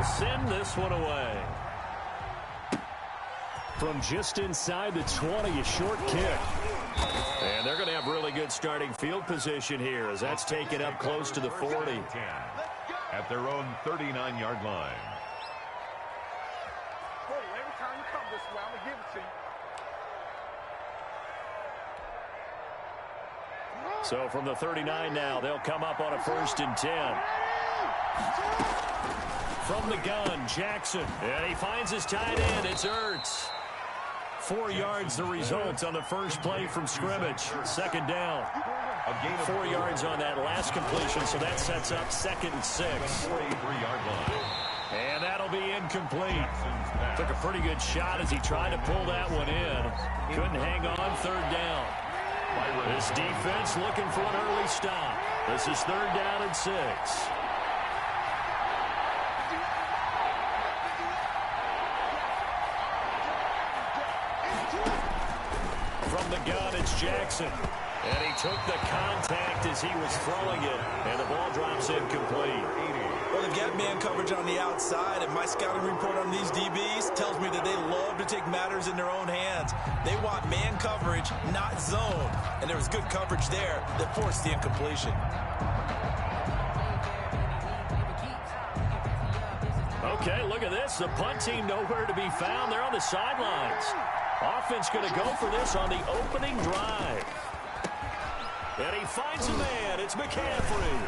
will send this one away. From just inside the 20, a short kick. And they're going to have really good starting field position here as that's taken up close to the 40. At their own 39-yard line. Every time you come this way, I'm going to give it to you. So from the 39 now, they'll come up on a 1st and 10. From the gun, Jackson. And he finds his tight end. It's Ertz. 4 yards the result on the first play from scrimmage. 2nd down. 4 yards on that last completion, so that sets up 2nd and 6. And that'll be incomplete. Took a pretty good shot as he tried to pull that one in. Couldn't hang on. 3rd down. This defense looking for an early stop. This is 3rd down and 6. From the gun, it's Jackson. And he took the contact as he was throwing it. And the ball drops incomplete. Well, they've got man coverage on the outside, and my scouting report on these DBs tells me that they love to take matters in their own hands. They want man coverage, not zone. And there was good coverage there that forced the incompletion. Okay, look at this. The punt team nowhere to be found. They're on the sidelines. Offense going to go for this on the opening drive. And he finds a man. It's McCaffrey.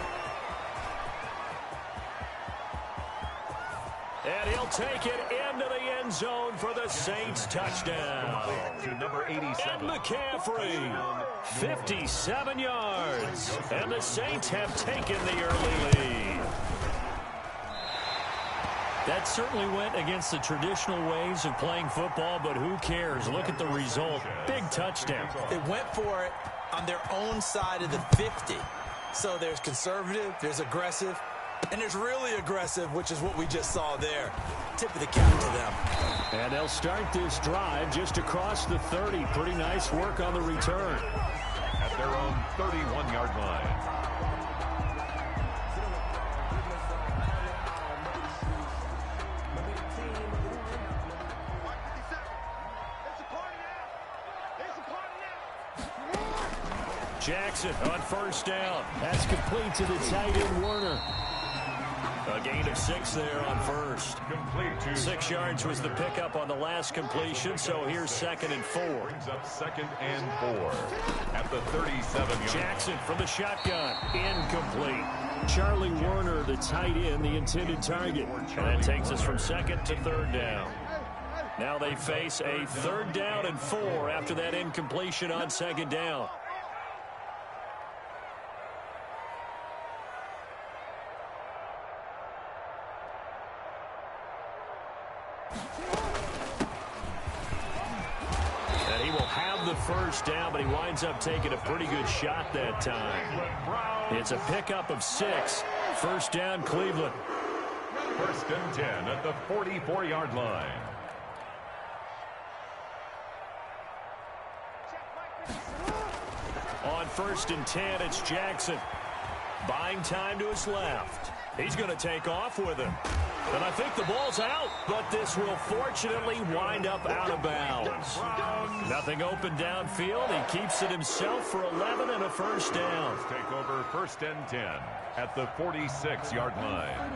And he'll take it into the end zone for the Saints touchdown. To number 87. And McCaffrey, 57 yards. And the Saints have taken the early lead. That certainly went against the traditional ways of playing football, but who cares? Look at the result. Big touchdown. They went for it on their own side of the 50. So there's conservative, there's aggressive, and there's really aggressive, which is what we just saw there. Tip of the cap to them. And they'll start this drive just across the 30. Pretty nice work on the return. At their own 31-yard line. Jackson on 1st down. That's complete to the tight end, Warner. A gain of 6 there on 1st. Complete to 6 yards was the pickup on the last completion, so here's 2nd and 4. Brings up 2nd and 4 at the 37-yard. Jackson from the shotgun. Incomplete. Charlie Warner, the tight end, the intended target. And that takes us from 2nd to 3rd down. Now they face a 3rd down and 4 after that incompletion on 2nd down. And he will have the 1st down, but he winds up taking a pretty good shot that time. It's a pickup of 6. 1st down, Cleveland. 1st and 10 at the 44-yard line. On 1st and 10, it's Jackson. Buying time to his left. He's going to take off with him. And I think the ball's out, but this will fortunately wind up out of bounds. Nothing open downfield. He keeps it himself for 11 and a 1st down. Take over 1st and 10 at the 46-yard line.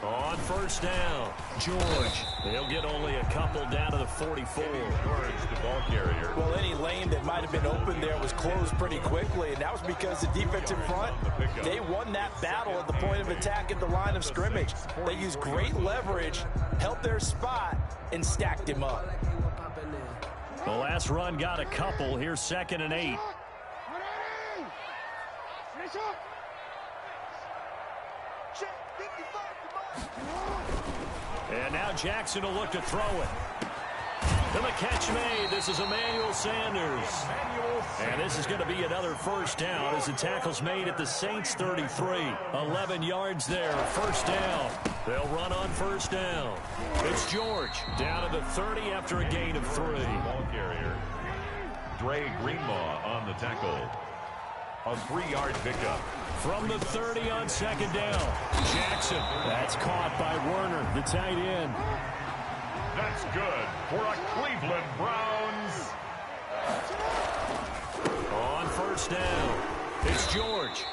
On 1st down, George. He'll get only a couple down to the 44. George, the ball carrier. Well, any lane that might have been open there was closed pretty quickly, and that was because the defensive front, they won that battle at the point of attack at the line of scrimmage. They used great leverage, held their spot, and stacked him up. The last run got a couple. Here's 2nd and 8. And now Jackson will look to throw it. And the catch made. This is Emmanuel Sanders. And this is going to be another 1st down as the tackle's made at the Saints 33. 11 yards there. 1st down. They'll run on first down. It's George down to the 30 after a gain of 3. Ball carrier. Dre Greenlaw on the tackle. A 3-yard pickup. From the 30 on second down. Jackson. That's caught by Werner, the tight end. That's good for a Cleveland Browns. On first down, it's George.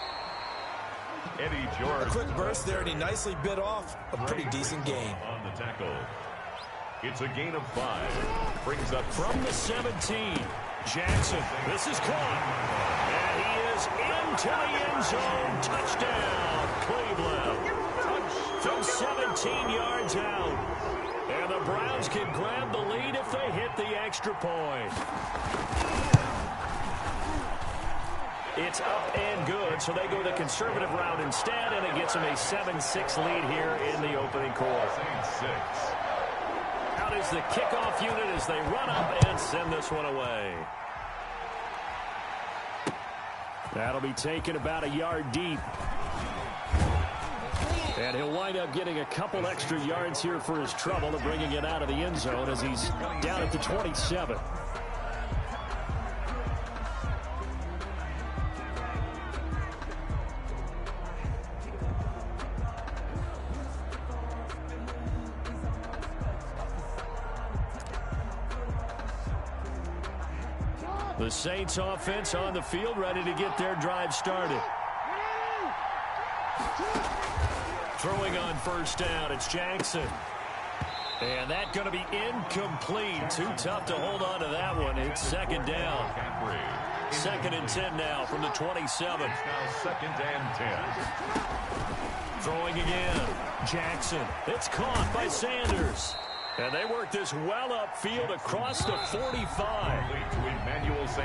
Eddie George. A quick burst there, and he nicely bit off a pretty decent gain. On the tackle. It's a gain of 5. Brings up From the 17. Jackson. This is caught. And he is into the end zone. Touchdown, Cleveland. From 17 yards out. And the Browns can grab the lead if they hit the extra point. It's up and good, so they go the conservative route instead, and it gets them a 7-6 lead here in the opening quarter. 6. Out is the kickoff unit as they run up and send this one away. That'll be taken about a yard deep. And he'll wind up getting a couple extra yards here for his trouble and bringing it out of the end zone as he's down at the 27. The Saints offense on the field, ready to get their drive started. Throwing on first down, it's Jackson. And that's going to be incomplete. Too tough to hold on to that one. It's second down. 2nd and 10 now from the 27. Now 2nd and 10. Throwing again. Jackson. It's caught by Sanders. And they work this well upfield across the 45.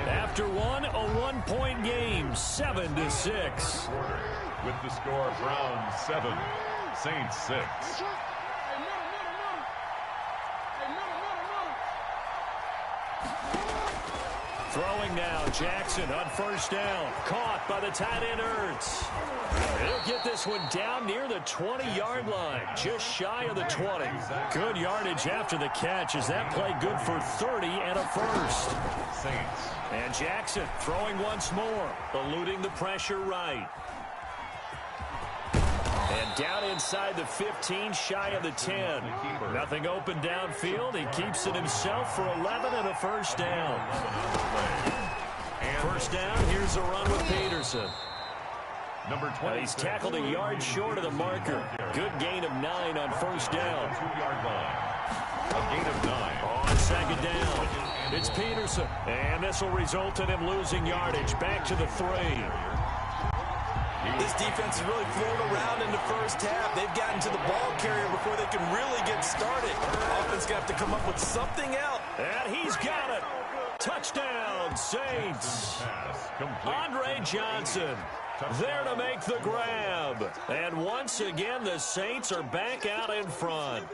After one, a 1-point game, 7-6. With the score, Browns 7, Saints 6. Throwing now, Jackson on first down. Caught by the tight end, Ertz. He'll get this one down near the 20-yard line, just shy of the 20. Good yardage after the catch as that play good for 30 and a first. Saints. And Jackson throwing once more, eluding the pressure right. And down inside the 15, shy of the 10. Nothing open downfield. He keeps it himself for 11 and a first down. First down, here's a run with Peterson. Number 20. He's tackled a yard short of the marker. Good gain of 9 on first down. 2-yard line. A gain of 9. On second down, it's Peterson. And this will result in him losing yardage. Back to the 3. This defense has really flown around in the first half. They've gotten to the ball carrier before they can really get started. Offense going to have to come up with something else. And he's got it. Touchdown, Saints. Andre Johnson there to make the grab. And once again, the Saints are back out in front.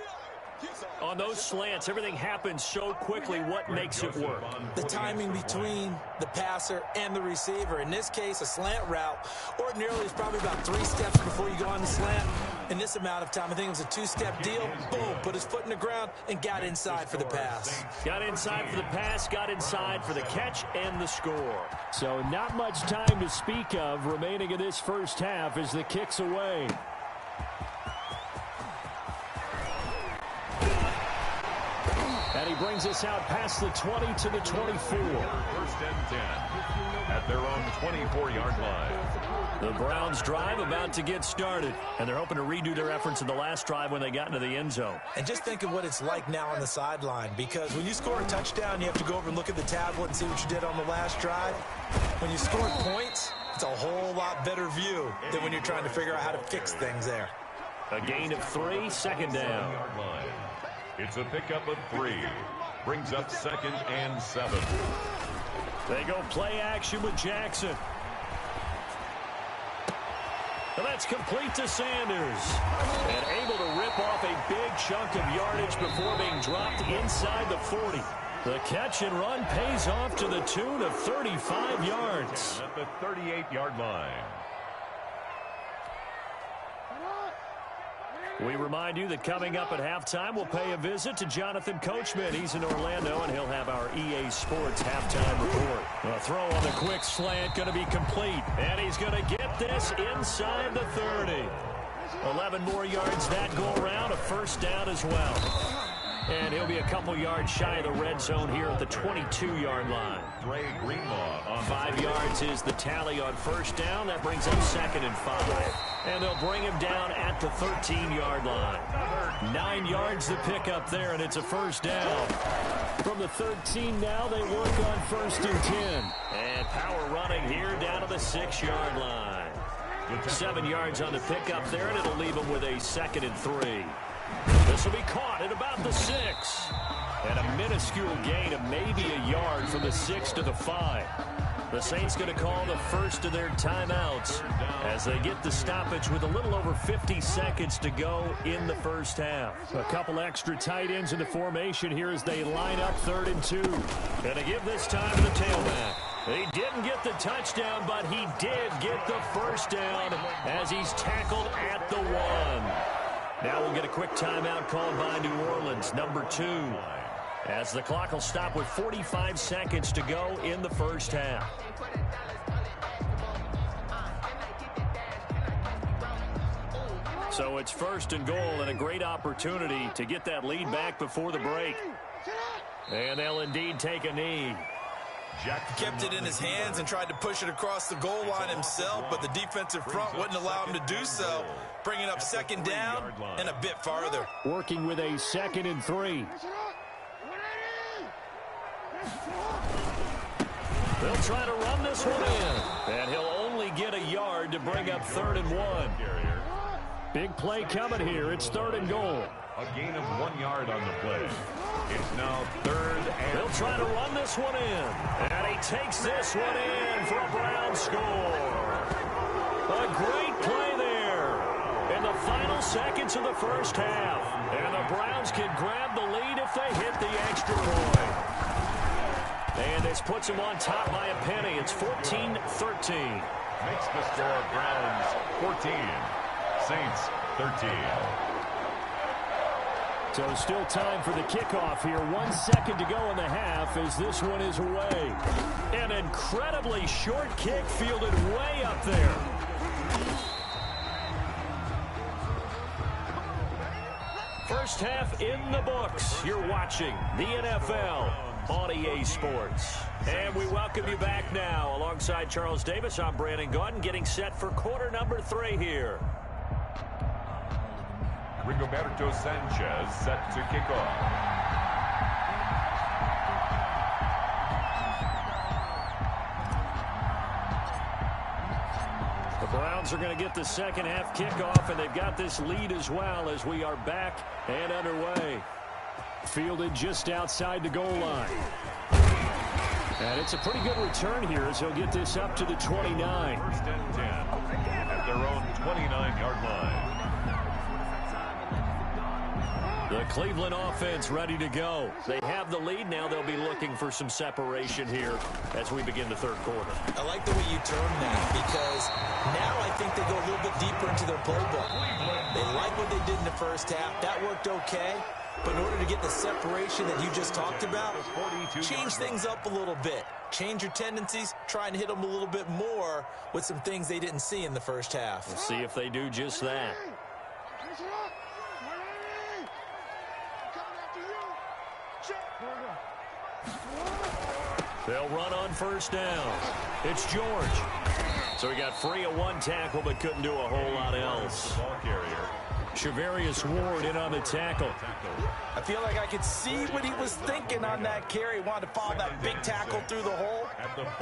On those slants, everything happens so quickly. What makes it work? The timing between the passer and the receiver. In this case, a slant route ordinarily is probably about 3 steps before you go on the slant. In this amount of time, I think it was a 2-step deal. Boom, put his foot in the ground and got inside for the pass. Got inside for the pass, got inside for the catch and the score. So not much time to speak of remaining in this first half as the kick's away. And he brings us out past the 20 to the 24. 1st and 10 at their own 24-yard line. The Browns drive about to get started, and they're hoping to redo their efforts in the last drive when they got into the end zone. And just think of what it's like now on the sideline, because when you score a touchdown, you have to go over and look at the tablet and see what you did on the last drive. When you score points, it's a whole lot better view than when you're trying to figure out how to fix things there. A gain of 3, second down. It's a pickup of 3. Brings up 2nd and 7. They go play action with Jackson. And that's complete to Sanders. And able to rip off a big chunk of yardage before being dropped inside the 40. The catch and run pays off to the tune of 35 yards. At the 38-yard line. We remind you that coming up at halftime, we'll pay a visit to Jonathan Coachman. He's in Orlando, and he'll have our EA Sports halftime report. A throw on the quick slant going to be complete, and he's going to get this inside the 30. 11 more yards that go around, a first down as well. And he'll be a couple yards shy of the red zone here at the 22-yard line. Dre Greenlaw on 5 yards is the tally on first down. That brings up 2nd and 5. And they'll bring him down at the 13-yard line. 9 yards to pick up there, and it's a first down. From the 13 now, they work on 1st and 10. And power running here down to the 6-yard line. 7 yards on the pickup there, and it'll leave them with a 2nd and 3. This will be caught at about the 6. And a minuscule gain of maybe a yard from the 6 to the 5. The Saints going to call the first of their timeouts as they get the stoppage with a little over 50 seconds to go in the first half. A couple extra tight ends in the formation here as they line up 3rd and 2. Going to give this time to the tailback. He didn't get the touchdown, but he did get the first down as he's tackled at the 1. Now we'll get a quick timeout called by New Orleans, number 2. As the clock will stop with 45 seconds to go in the first half. So it's 1st and goal and a great opportunity to get that lead back before the break. And they'll indeed take a knee. Kept it in his hands and tried to push it across the goal line himself, but the defensive front wouldn't allow him to do so, bringing up 2nd down and a bit farther. Working with a 2nd and 3. They'll try to run this one in, and he'll only get a yard to bring up 3rd and 1. Big play coming here. It's 3rd and goal. A gain of 1 yard on the play. It's now 3rd and... They'll try to run this one in. And he takes this one in for a Brown score. A great play there in the final seconds of the first half. And the Browns can grab the lead if they hit the extra point. And this puts them on top by a penny. It's 14-13. Makes the score Browns 14. Saints 13. So still time for the kickoff here. 1 second to go in the half as this one is away. An incredibly short kick fielded way up there. First half in the books. You're watching the NFL on EA Sports. And we welcome you back now. Alongside Charles Davis, I'm Brandon Gaudin, getting set for quarter number 3 here. Rigoberto Sanchez set to kick off. The Browns are going to get the second half kickoff, and they've got this lead as well as we are back and underway. Fielded just outside the goal line. And it's a pretty good return here as he'll get this up to the 29. 1st and 10 at their own 29-yard line. The Cleveland offense ready to go. They have the lead. Now they'll be looking for some separation here as we begin the 3rd quarter. I like the way you term that because now I think they go a little bit deeper into their playbook. They like what they did in the first half. That worked okay. But in order to get the separation that you just talked about, change things up a little bit. Change your tendencies. Try and hit them a little bit more with some things they didn't see in the first half. We'll see if they do just that. They'll run on 1st down. It's George. So he got free of 1 tackle but couldn't do a whole lot else. Ball carrier. Shavarius Ward in on the tackle. I feel like I could see what he was thinking on that carry. Wanted to follow that big tackle through the hole.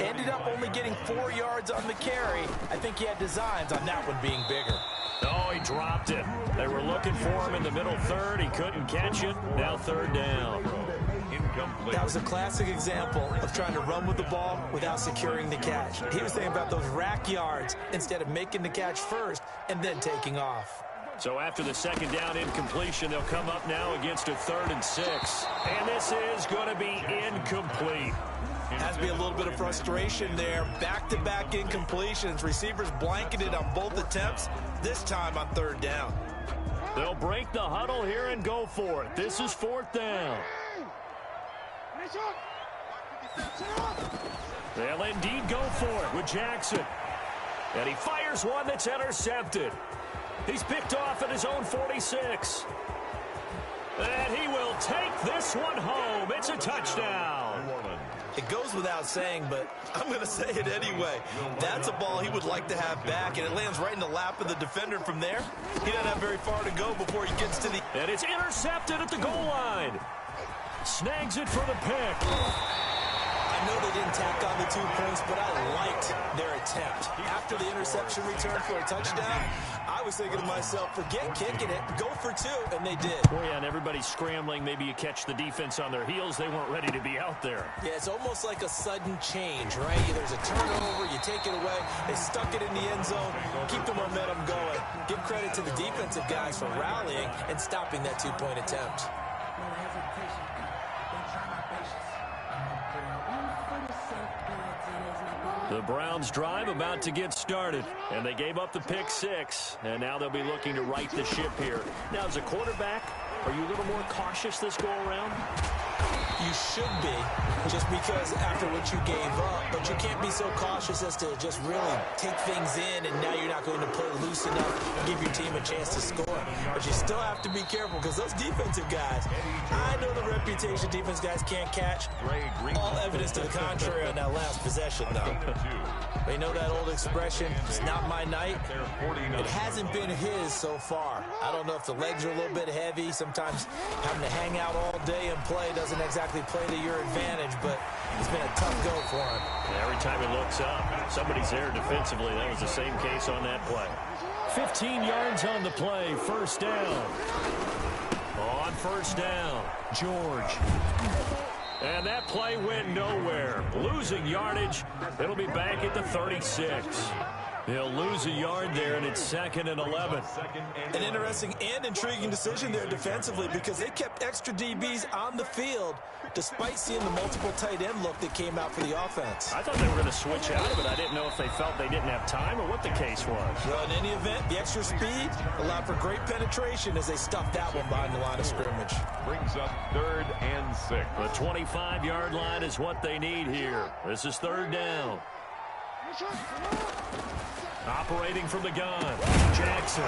Ended up only getting 4 yards on the carry. I think he had designs on that one being bigger. Oh, he dropped it. They were looking for him in the middle 3rd. He couldn't catch it. Now 3rd down. That was a classic example of trying to run with the ball without securing the catch. He was thinking about those rack yards instead of making the catch first and then taking off. So after the 2nd down incompletion, they'll come up now against a 3rd and 6. And this is going to be incomplete. Has to be a little bit of frustration there. Back-to-back incompletions. Receivers blanketed on both attempts, this time on 3rd down. They'll break the huddle here and go for it. This is 4th down. They'll indeed go for it with Jackson. And he fires one that's intercepted. He's picked off at his own 46. And he will take this one home. It's a touchdown. It goes without saying, but I'm going to say it anyway. That's a ball he would like to have back, and it lands right in the lap of the defender from there. He doesn't have very far to go before he gets to the... And it's intercepted at the goal line. Snags it for the pick. I know they didn't tack on the 2 points, but I liked their attempt. After the interception return for a touchdown, I was thinking to myself, forget kicking it, go for 2, and they did. Oh, yeah, and everybody's scrambling. Maybe you catch the defense on their heels. They weren't ready to be out there. Yeah, it's almost like a sudden change, right? There's a turnover, you take it away, they stuck it in the end zone, keep the momentum going. Give credit to the defensive guys for rallying and stopping that 2-point attempt. The Browns drive about to get started, and they gave up the pick 6, and now they'll be looking to right the ship here. Now, as a quarterback, are you a little more cautious this go-around? You should be, just because after what you gave up, but you can't be so cautious as to just really take things in, and now you're not going to play loose enough and give your team a chance to score. But you still have to be careful, because those defensive guys, I know the reputation defense guys can't catch. All evidence to the contrary on that last possession, though. They know that old expression, it's not my night. It hasn't been his so far. I don't know if the legs are a little bit heavy. Sometimes having to hang out all day and play doesn't exactly play to your advantage, but it's been a tough go for him. Every time he looks up, somebody's there defensively. That was the same case on that play. 15 yards on the play, 1st down. On 1st down, George. And that play went nowhere. Losing yardage. It'll be back at the 36. He'll lose a yard there, and it's 2nd and 11. An interesting and intriguing decision there defensively, because they kept extra DBs on the field despite seeing the multiple tight end look that came out for the offense. I thought they were going to switch out of it. I didn't know if they felt they didn't have time or what the case was. Well, in any event, the extra speed allowed for great penetration as they stuffed that one behind the line of scrimmage. Brings up 3rd and 6. The 25-yard line is what they need here. This is 3rd down. Operating from the gun, Jackson.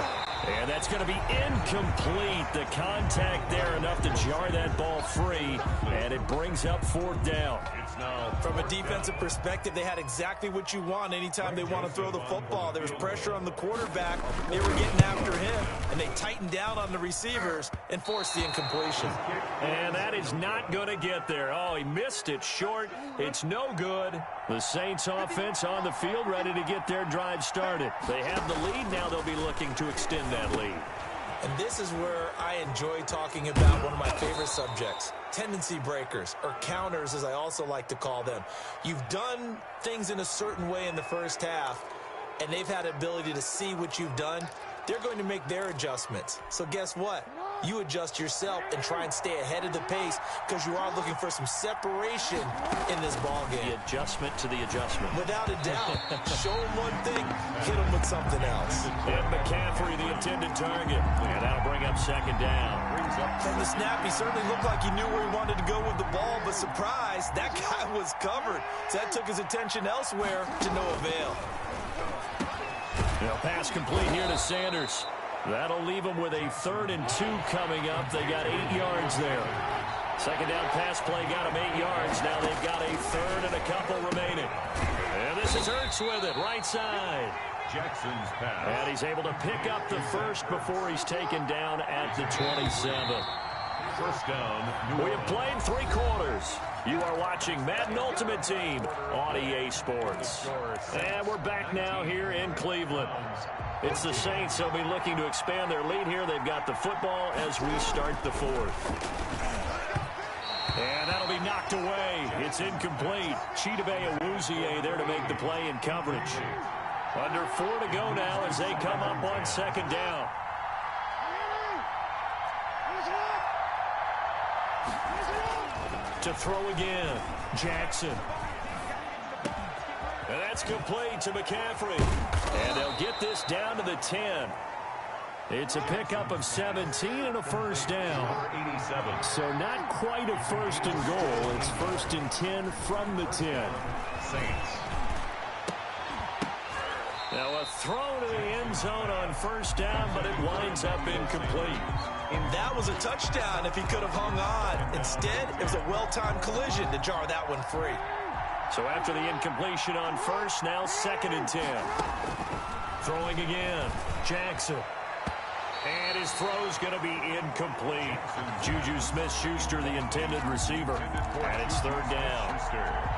And that's going to be incomplete. The contact there enough to jar that ball free. And it brings up 4th down. From a defensive perspective, they had exactly what you want anytime they want to throw the football. There was pressure on the quarterback. They were getting after him, and they tightened down on the receivers and forced the incompletion. And that is not going to get there. Oh, he missed it short. It's no good. The Saints offense on the field ready to get their drive started. They have the lead. Now they'll be looking to extend that lead. And this is where I enjoy talking about one of my favorite subjects, tendency breakers, or counters as I also like to call them. You've done things in a certain way in the first half, and they've had the ability to see what you've done. They're going to make their adjustments. So guess what? You adjust yourself and try and stay ahead of the pace, because you are looking for some separation in this ball game. The adjustment to the adjustment. Without a doubt. Show them one thing, hit them with something else. And McCaffrey, the intended target. And that'll bring up 2nd down. From the snap, he certainly looked like he knew where he wanted to go with the ball, but surprise, that guy was covered. So that took his attention elsewhere to no avail. Pass complete here to Sanders. That'll leave them with a 3rd and 2 coming up. They got 8 yards there. 2nd down pass play got them 8 yards. Now they've got a 3rd and a couple remaining. And this is Ertz with it, right side. Jackson's pass. And he's able to pick up the 1st before he's taken down at the 27. 1st down. We have played 3 quarters. You are watching Madden Ultimate Team on EA Sports. And we're back now here in Cleveland. It's the Saints. They'll be looking to expand their lead here. They've got the football as we start the 4th. And that'll be knocked away. It's incomplete. Chidobe Awuzie there to make the play in coverage. Under 4 to go now as they come up on 2nd down. To throw again, Jackson. And that's complete to McCaffrey. And they'll get this down to the 10. It's a pickup of 17 and a first down. 87. So not quite a first and goal. It's first and 10 from the 10. Saints. Now a throw to the end zone on first down, but it winds up incomplete. And that was a touchdown if he could have hung on. Instead, it was a well-timed collision to jar that one free. So after the incompletion on first, now second and 10. Throwing again, Jackson. And his throw's going to be incomplete. Juju Smith-Schuster, the intended receiver. And it's third down.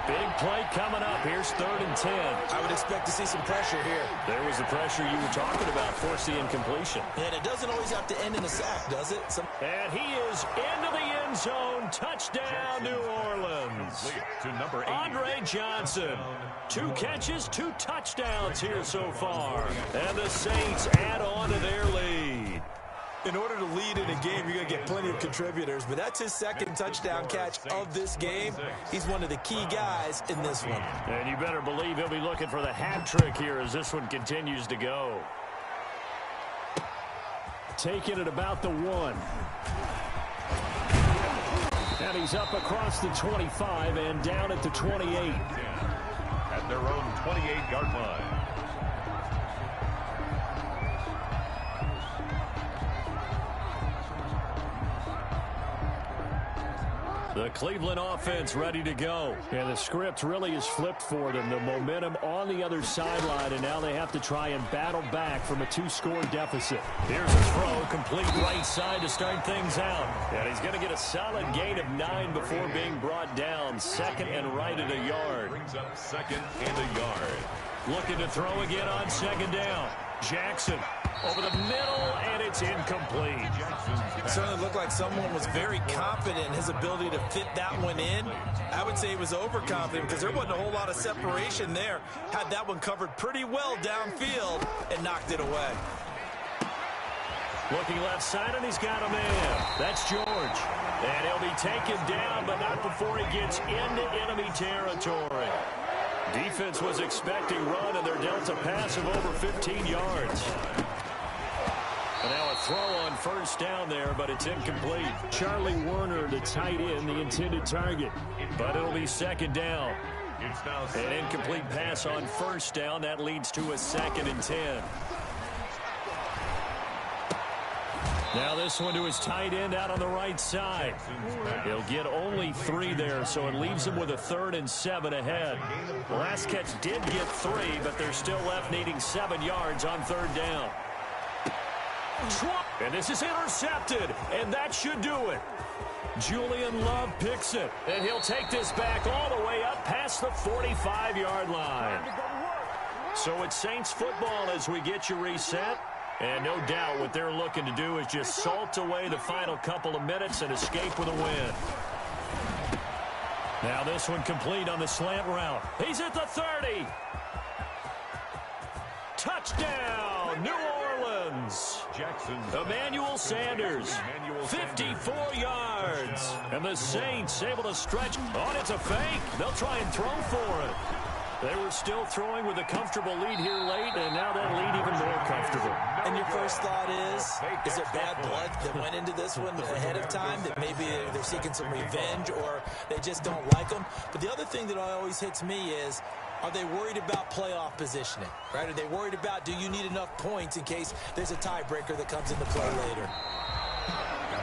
Big play coming up. Here's third and 10. I would expect to see some pressure here. There was the pressure you were talking about, force the incompletion. And it doesn't always have to end in a sack, does it? And he is into the end zone. Touchdown, New Orleans. To number 80. Andre Johnson. 2 catches, 2 touchdowns here so far. And the Saints add on to their lead. In order to lead in a game, you're going to get plenty of contributors, but that's his second touchdown catch of this game. He's one of the key guys in this one. And you better believe he'll be looking for the hat trick here as this one continues to go. Taking it about the 1. And he's up across the 25 and down at the 28. At their own 28-yard line. The Cleveland offense ready to go. And the script really is flipped for them. The momentum on the other sideline, and now they have to try and battle back from a 2-score deficit. Here's a throw, complete right side to start things out. And he's going to get a solid gain of 9 before being brought down. Second and right at a yard. Brings up second and a yard. Looking to throw again on second down. Jackson over the middle, and it's incomplete. It certainly looked like someone was very confident in his ability to fit that one in. I would say he was overconfident because there wasn't a whole lot of separation there. Had that one covered pretty well downfield and knocked it away. Looking left side, and he's got a man. That's George. And he'll be taken down, but not before he gets into enemy territory. Defense was expecting run, and they're dealt a pass of over 15 yards. And now a throw on first down there, but it's incomplete. Charlie Werner, the tight end, the intended target. But it'll be second down. An incomplete pass on first down. That leads to a second and 10. Now this one to his tight end out on the right side. He'll get only 3 there, so it leaves him with a 3rd and 7 ahead. The last catch did get 3, but they're still left needing 7 yards on third down. And this is intercepted, and that should do it. Julian Love picks it, and he'll take this back all the way up past the 45-yard line. So it's Saints football as we get you reset. And no doubt what they're looking to do is just salt away the final couple of minutes and escape with a win. Now this one complete on the slant route. He's at the 30. Touchdown, New Orleans. Emmanuel Sanders, 54 yards. And the Saints able to stretch. Oh, it's a fake. They'll try and throw for it. They were still throwing with a comfortable lead here late, and now that lead even more comfortable. And your first thought is there bad blood that went into this one ahead of time, that maybe they're seeking some revenge or they just don't like them? But the other thing that always hits me is, are they worried about playoff positioning, right? Are they worried about, do you need enough points in case there's a tiebreaker that comes into play later?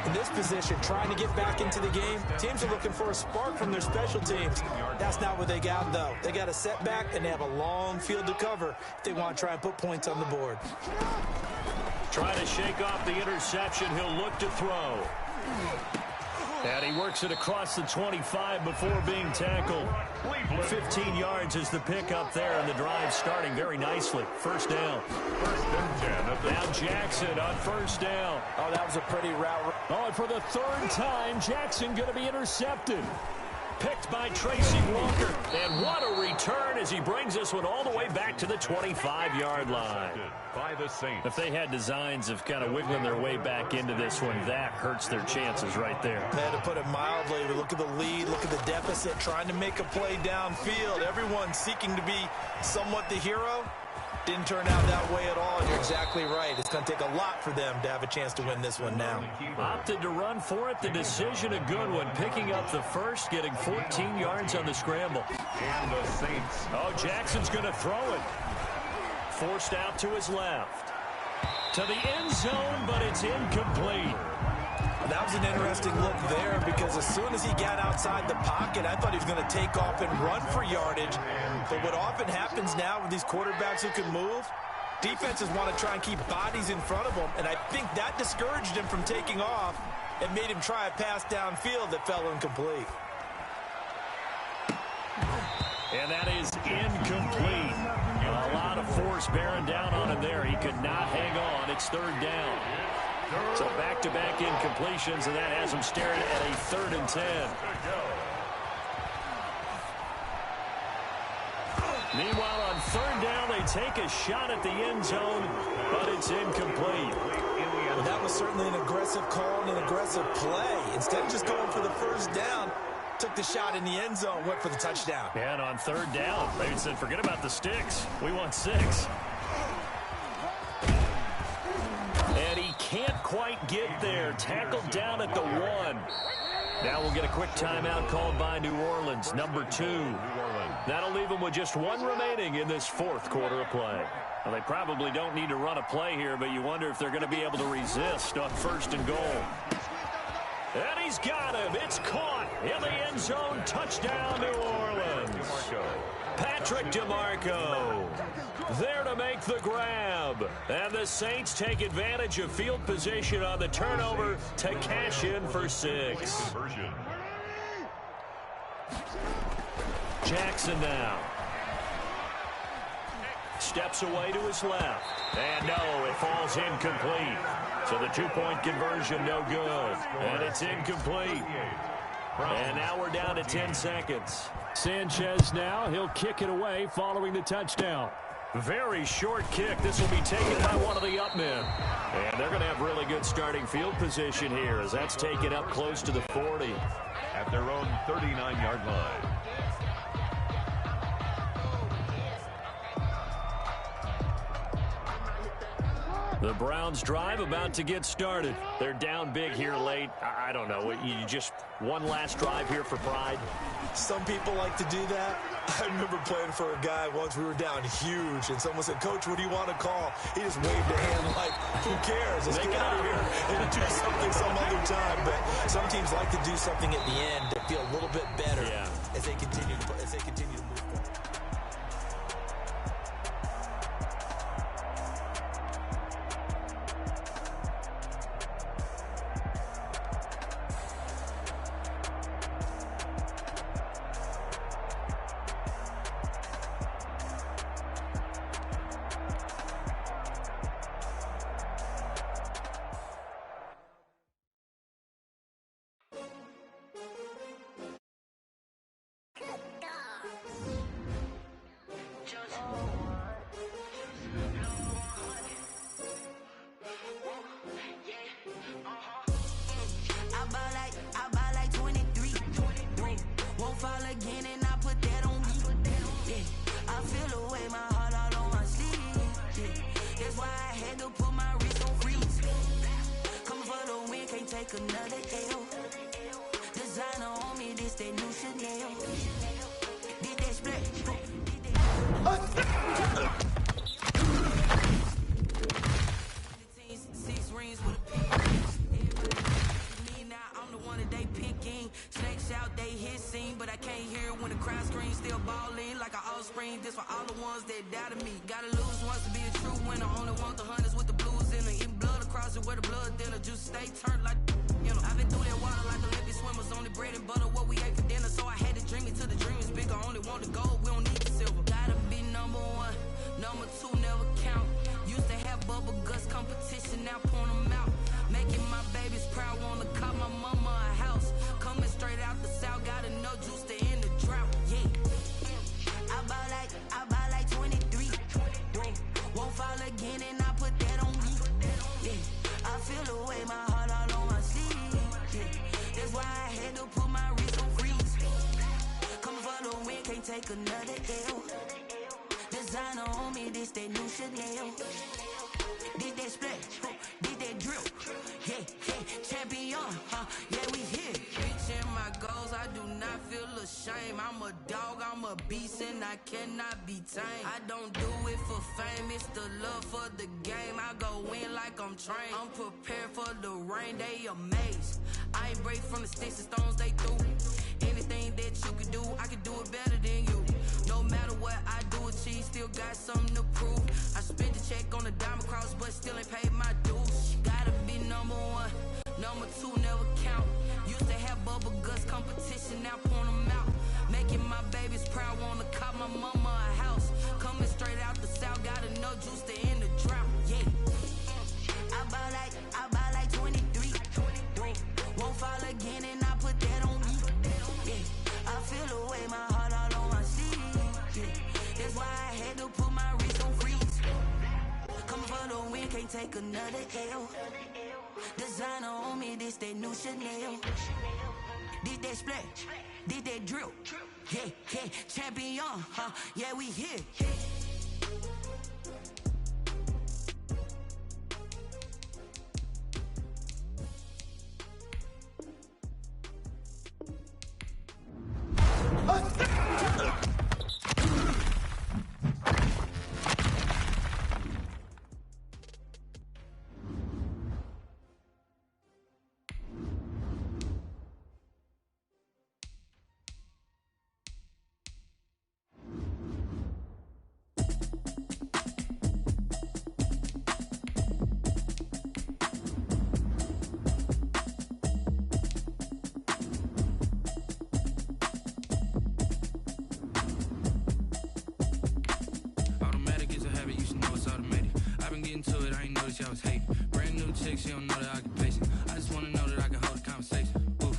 In this position, trying to get back into the game, teams are looking for a spark from their special teams. That's not what they got, though. They got a setback, and they have a long field to cover if they want to try and put points on the board. Trying to shake off the interception. He'll look to throw. And he works it across the 25 before being tackled. 15 yards is the pickup there, and the drive starting very nicely. First down. Now Jackson on first down. Oh, that was a pretty route. Oh, and for the 3rd time, Jackson going to be intercepted. Picked by Tracy Walker. And what a return as he brings this one all the way back to the 25-yard line. By the Saints. If they had designs of kind of wiggling their way back into this one, that hurts their chances right there. To put it mildly, look at the lead, look at the deficit, trying to make a play downfield. Everyone seeking to be somewhat the hero. Didn't turn out that way at all, and you're exactly right. It's going to take a lot for them to have a chance to win this one now. Opted to run for it. The decision a good one. Picking up the first, getting 14 yards on the scramble. And the Saints. Oh, Jackson's going to throw it. Forced out to his left. To the end zone, but it's incomplete. That was an interesting look there because as soon as he got outside the pocket, I thought he was going to take off and run for yardage. But what often happens now with these quarterbacks who can move, defenses want to try and keep bodies in front of them, and I think that discouraged him from taking off and made him try a pass downfield that fell incomplete. And that is incomplete. A lot of force bearing down on him there. He could not hang on. It's third down. So back-to-back incompletions, and that has him staring at a 3rd and 10. Meanwhile, on 3rd down, they take a shot at the end zone, but it's incomplete. Well, that was certainly an aggressive call and an aggressive play. Instead of just going for the first down, took the shot in the end zone, went for the touchdown. And on 3rd down, they said, forget about the sticks. We want 6. And he can't quite get there. Tackled down at the 1. Now we'll get a quick timeout called by New Orleans, number 2. That'll leave them with just 1 remaining in this 4th quarter of play. Well, they probably don't need to run a play here, but you wonder if they're going to be able to resist on 1st and goal. And he's got him. It's caught in the end zone. Touchdown, New Orleans. Patrick DeMarco there to make the grab. And the Saints take advantage of field position on the turnover to cash in for 6. Jackson now. Steps away to his left. And no, it falls incomplete. So the 2-point conversion no good. And it's incomplete. And now we're down to 10 seconds. Sanchez now. He'll kick it away following the touchdown. Very short kick. This will be taken by one of the up men. And they're going to have really good starting field position here as that's taken up close to the 40. At their own 39-yard line. The Browns drive about to get started. They're down big here late. I don't know. You just one last drive here for pride? Some people like to do that. I remember playing for a guy once. We were down huge, and someone said, "Coach, what do you want to call?" He just waved a hand like, "Who cares? Let's get out of here and do something some other time." But some teams like to do something at the end to feel a little bit better as they continue to move forward. Designer on me, this that new Chanel. This that splash, this that drip. Yeah, yeah, champion, yeah, we here. Reaching my goals, I do not feel ashamed. I'm a dog, I'm a beast, and I cannot be tamed. I don't do it for fame, it's the love for the game. I go in like I'm trained. I'm prepared for the rain, they amazed. I ain't break from the sticks and stones they threw. Anything that you could do, I could do it better than you. No matter what I do, achieve, still got something to prove. I spent the check on the diamond cross, but still ain't paid my dues. Gotta be number one, number two never count. Used to have bubble guts competition, now point them out. Making my babies proud, wanna cop my mama a house. Coming straight out the south, got enough juice to end the drought. Yeah, I buy like 23. Won't fall again, and I put that on me. Yeah, I feel away, my heart all on my sleeve. Yeah, that's why I had to put my wrist on freeze. Coming for the win, can't take another L. Designer on me, this that new Chanel. This that splash, this that drip. Yeah, yeah, champion, yeah, we here. I was hating. Brand new chick, she don't know the occupation. I just wanna know that I can hold a conversation. Oof,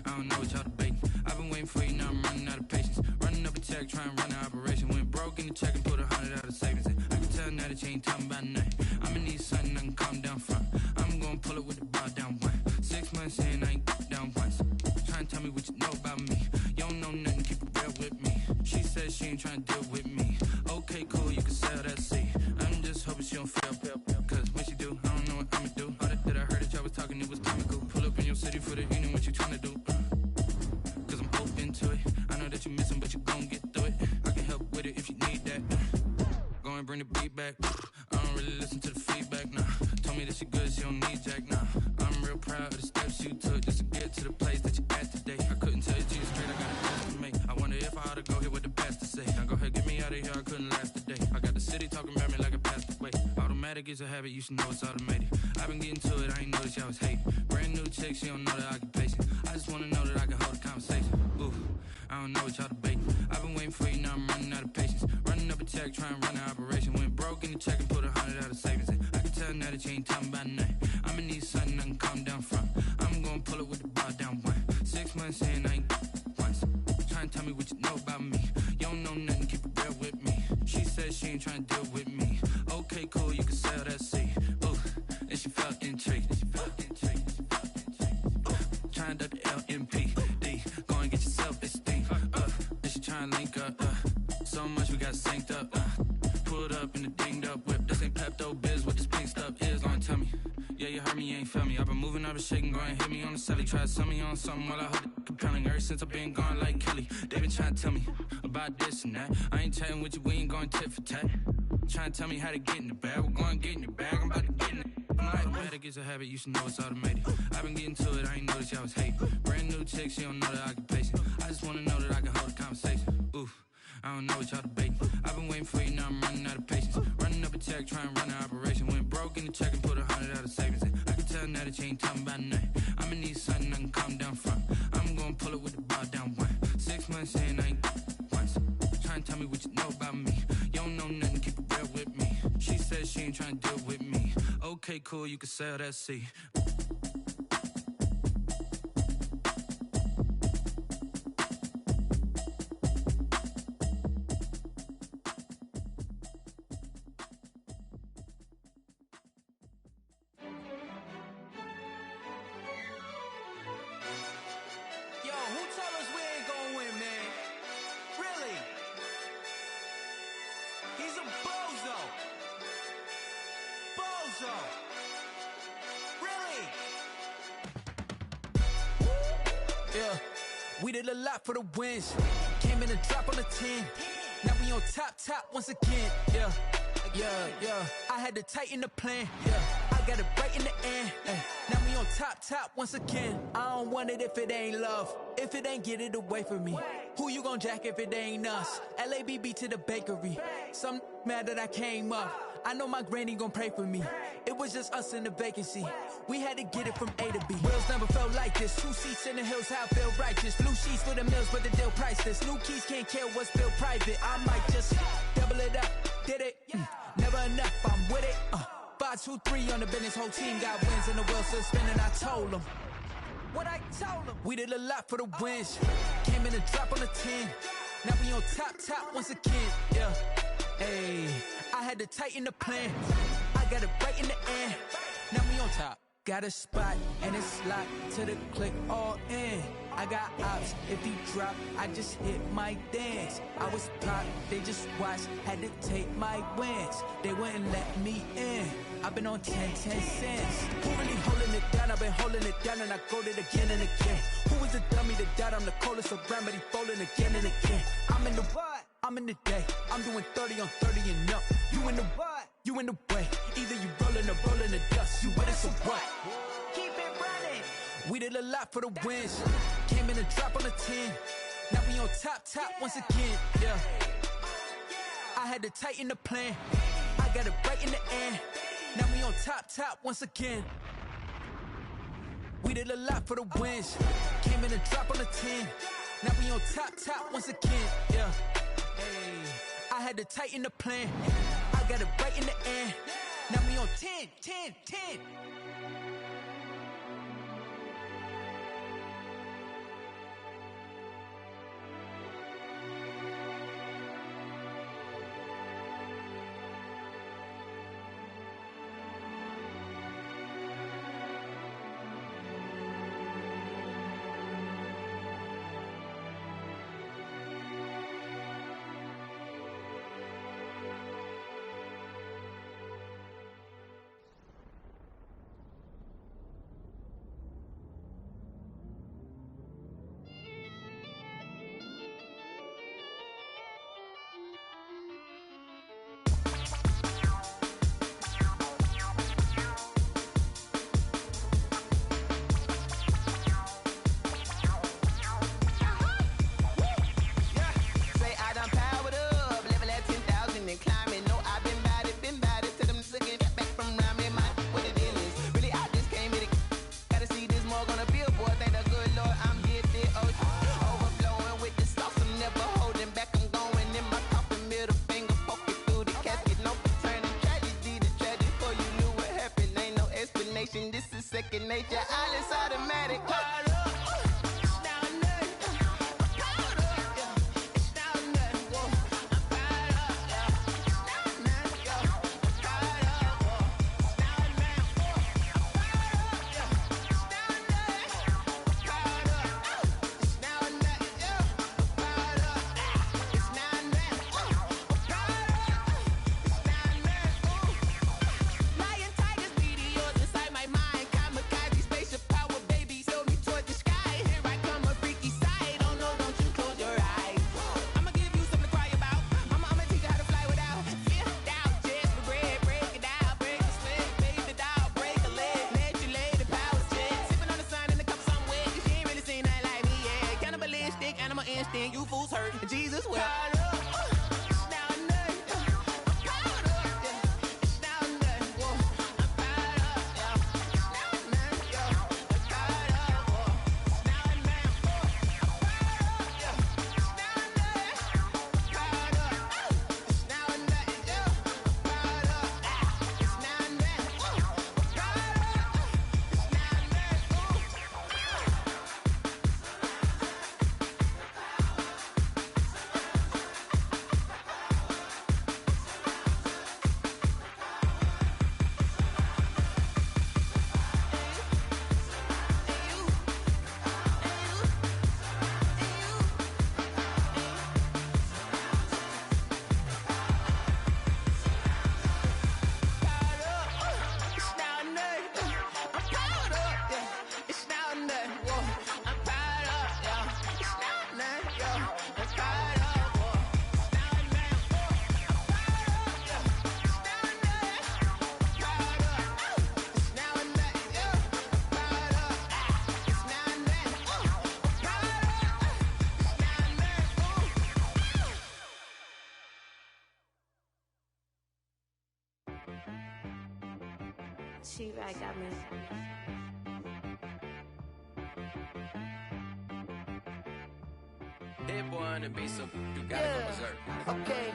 I don't know what y'all debating. I've been waiting for you, now I'm running out of patience. Running up a check, trying to run an operation. Went broke in the check and put 100 out of savings in. I can tell now that you ain't talking about nothing. I'ma need something I can calm down from. I'm gonna pull it with the bar down one. 6 months in, I ain't down once. Trying to tell me what you know about me. You don't know nothing, keep it real with me. She said she ain't trying to deal with me. Okay, cool, you can sell that seat. I'm just hoping she don't fail. Cause when she do, I don't know what I'ma do. All that I heard that y'all was talking, it was comical. Pull up in your city for the evening, what you trying to do? Cause I'm open to it. I know that you missing, but you gon' get through it. I can help with it if you need that. Go and bring the beat back. I don't really listen to the feedback, nah. Told me that she good, she don't need jack, nah. I'm real proud of the steps you took just to get to the place that you at today. I couldn't tell you to you straight, I got a test to make. I wonder if I ought to go here with the best to say. Now go ahead, get me out of here, I couldn't last today. I got the city talking about me like a passed away. Automatic is a habit, you should know it's automated. I've been getting to it, I ain't noticed y'all was hating. Brand new chick, she don't know the occupation. I just wanna know that I can hold a conversation. Oof, I don't know what y'all debating. I've been waiting for you, now I'm running out of patience. Running up a check, trying to run an operation. Went broke in the check and put 100 out of savings in. I can tell now that you ain't talking about nothing. I'ma need something I can calm down from. I'm gonna pull it with the bar down one. 6 months in, I ain't once. Trying to tell me what you know about me. You don't know nothing, keep it real with me. She said she ain't trying to deal with me. Okay, cool, you can sell that seat. Ooh, and she felt intrigued. Trying to duck the LMPD. Go and get your self-esteem. And she trying to link up. So much we got synced up. Pulled up in the dinged up whip. This ain't Pepto-Biz, what this pink stuff is. Gonna tell me. Yeah, you heard me, you ain't feel me. I've been moving, I've been shaking, go and hit me on the celly. Try to sell me on something while I hold it compelling. Ever since I've been gone like Kelly, they been trying to tell me about this and that. I ain't chatting with you, we ain't going tit for tat. Trying to tell me how to get in the bag. We're going to get in the bag, I'm about to get in it. Automatic is a habit, you should know it's automated. I've been getting to it, I ain't noticed y'all was hating. Brand new chick, she don't know the occupation. I just wanna know that I can hold a conversation. Oof, I don't know what y'all debating. I've been waiting for you, now I'm running out of patience. Running up a check, trying to run an operation. Went broke in the check and put 100 out of savings in. I can tell now that you ain't talking about nothing. I'ma need something I can calm down from. I'm gonna pull it with the bar down one. 6 months in, I ain't once. Trying to tell me what you know about me. You don't know nothing, keep it real with me. She said she ain't trying to deal with me. Okay, cool, you can sell that seat. He's a yeah. We did a lot for the wins. Came in and drop on the 10. Now we on top once again, yeah. I had to tighten the plan, yeah. I got it right in the end, now we on top once again. I don't want it if it ain't love. If it ain't, get it away from me. Who you gon' jack if it ain't us? LABB to the bakery. Some mad that I came up. I know my granny gon' pray for me. It was just us in the vacancy. We had to get it from A to B. Wheels never felt like this. 2 seats in the hills, how I feel righteous. Blue sheets for the mills, but the deal priceless. New keys can't kill what's still private. I might just double it up. Did it? Never enough, I'm with it. 5, 2, 3 on the business. Whole team got wins and the wheels still spinning. I told them what I told them. We did a lot for the wins. Came in and drop on the 10. Now we on top once again, yeah. Hey, I had to tighten the plan. I got it right in the end. Now we on top. Got a spot and it's locked to the click all in. I got ops, if he drop, I just hit my dance. I was blocked, they just watched, had to take my wins. They wouldn't let me in. I've been on 10 cents. Who really holding it down? I've been holding it down and I go it again and again. Who is the dummy that died? I'm the coldest around, but he folding again and again. I'm in the what? I'm in the day. I'm doing 30 on 30 and up. You in the what? You in the way. Either you rolling or rolling the dust. You with it, so what? Keep it running. We did a lot for the wins. Came in and drop on the 10. Now we on top once again, yeah. I had to tighten the plan. I got it right in the end. Now we on top once again. We did a lot for the wins. Came in and drop on the 10. Now we on top once again, yeah. Hey, I had to tighten the plan. I got it right in the end. Now we on 10. Second nature, all is automatic. You fools hurt. Jesus will. She-Rack got me. Hit boy on the beat, so you gotta go berserk. Okay.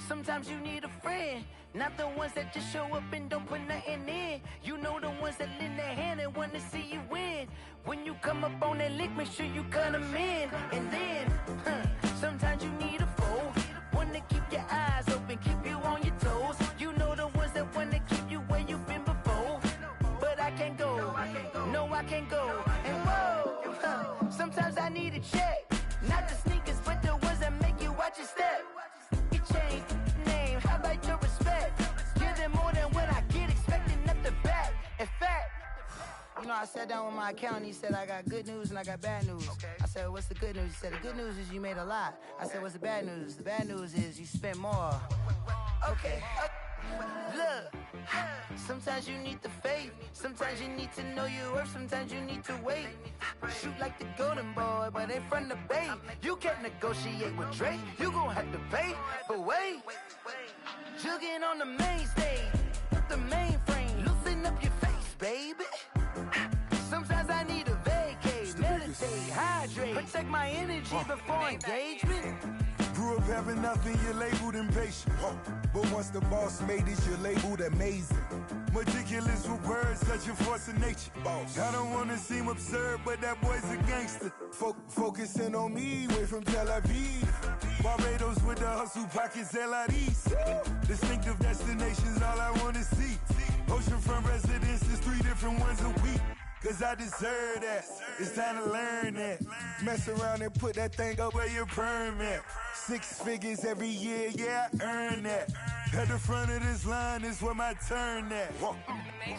Sometimes you need a friend, not the ones that just show up and don't put nothing in. You know the ones that lend their hand and want to see you win. When you come up on that lick, make sure you cut them in. And then, sometimes you need a foe, one to keep your eyes open, keep you on your toes. You know the ones that want to keep you where you've been before. But I can't go, no I can't go. And whoa, sometimes I need a check. Not the sneakers, but the ones that make you watch your step. You change name, how about your respect? Give them more than what I get, expecting up the back. In fact, you know, I sat down with my accountant, he said, I got good news and I got bad news. I said, what's the good news? He said, the good news is you made a lot. I said, what's the bad news? The bad news is you spent more. Okay. Look, sometimes you need the faith, sometimes you need to know your worth, sometimes you need to wait. Shoot like the golden boy, but ain't from the bay. You can't negotiate with Drake, you gon' have to pay. But wait, jugging on the main stage, the mainframe, loosen up your face, baby. Sometimes I need a vacate, meditate, hydrate, protect my energy before engagement. Grew up having nothing, you're labeled impatient. But once the boss made it, you're labeled amazing. Meticulous with words, such a force of nature. I don't wanna seem absurd, but that boy's a gangster. Focusing on me, way from Tel Aviv. Barbados with the hustle pockets, LIDs. Distinctive destinations, all I wanna see. Oceanfront residences, 3 different ones a week. Cause I deserve that, it's time to learn that. Mess around and put that thing up where your permit. 6 figures every year, yeah, I earn that. At the front of this line is where my turn at.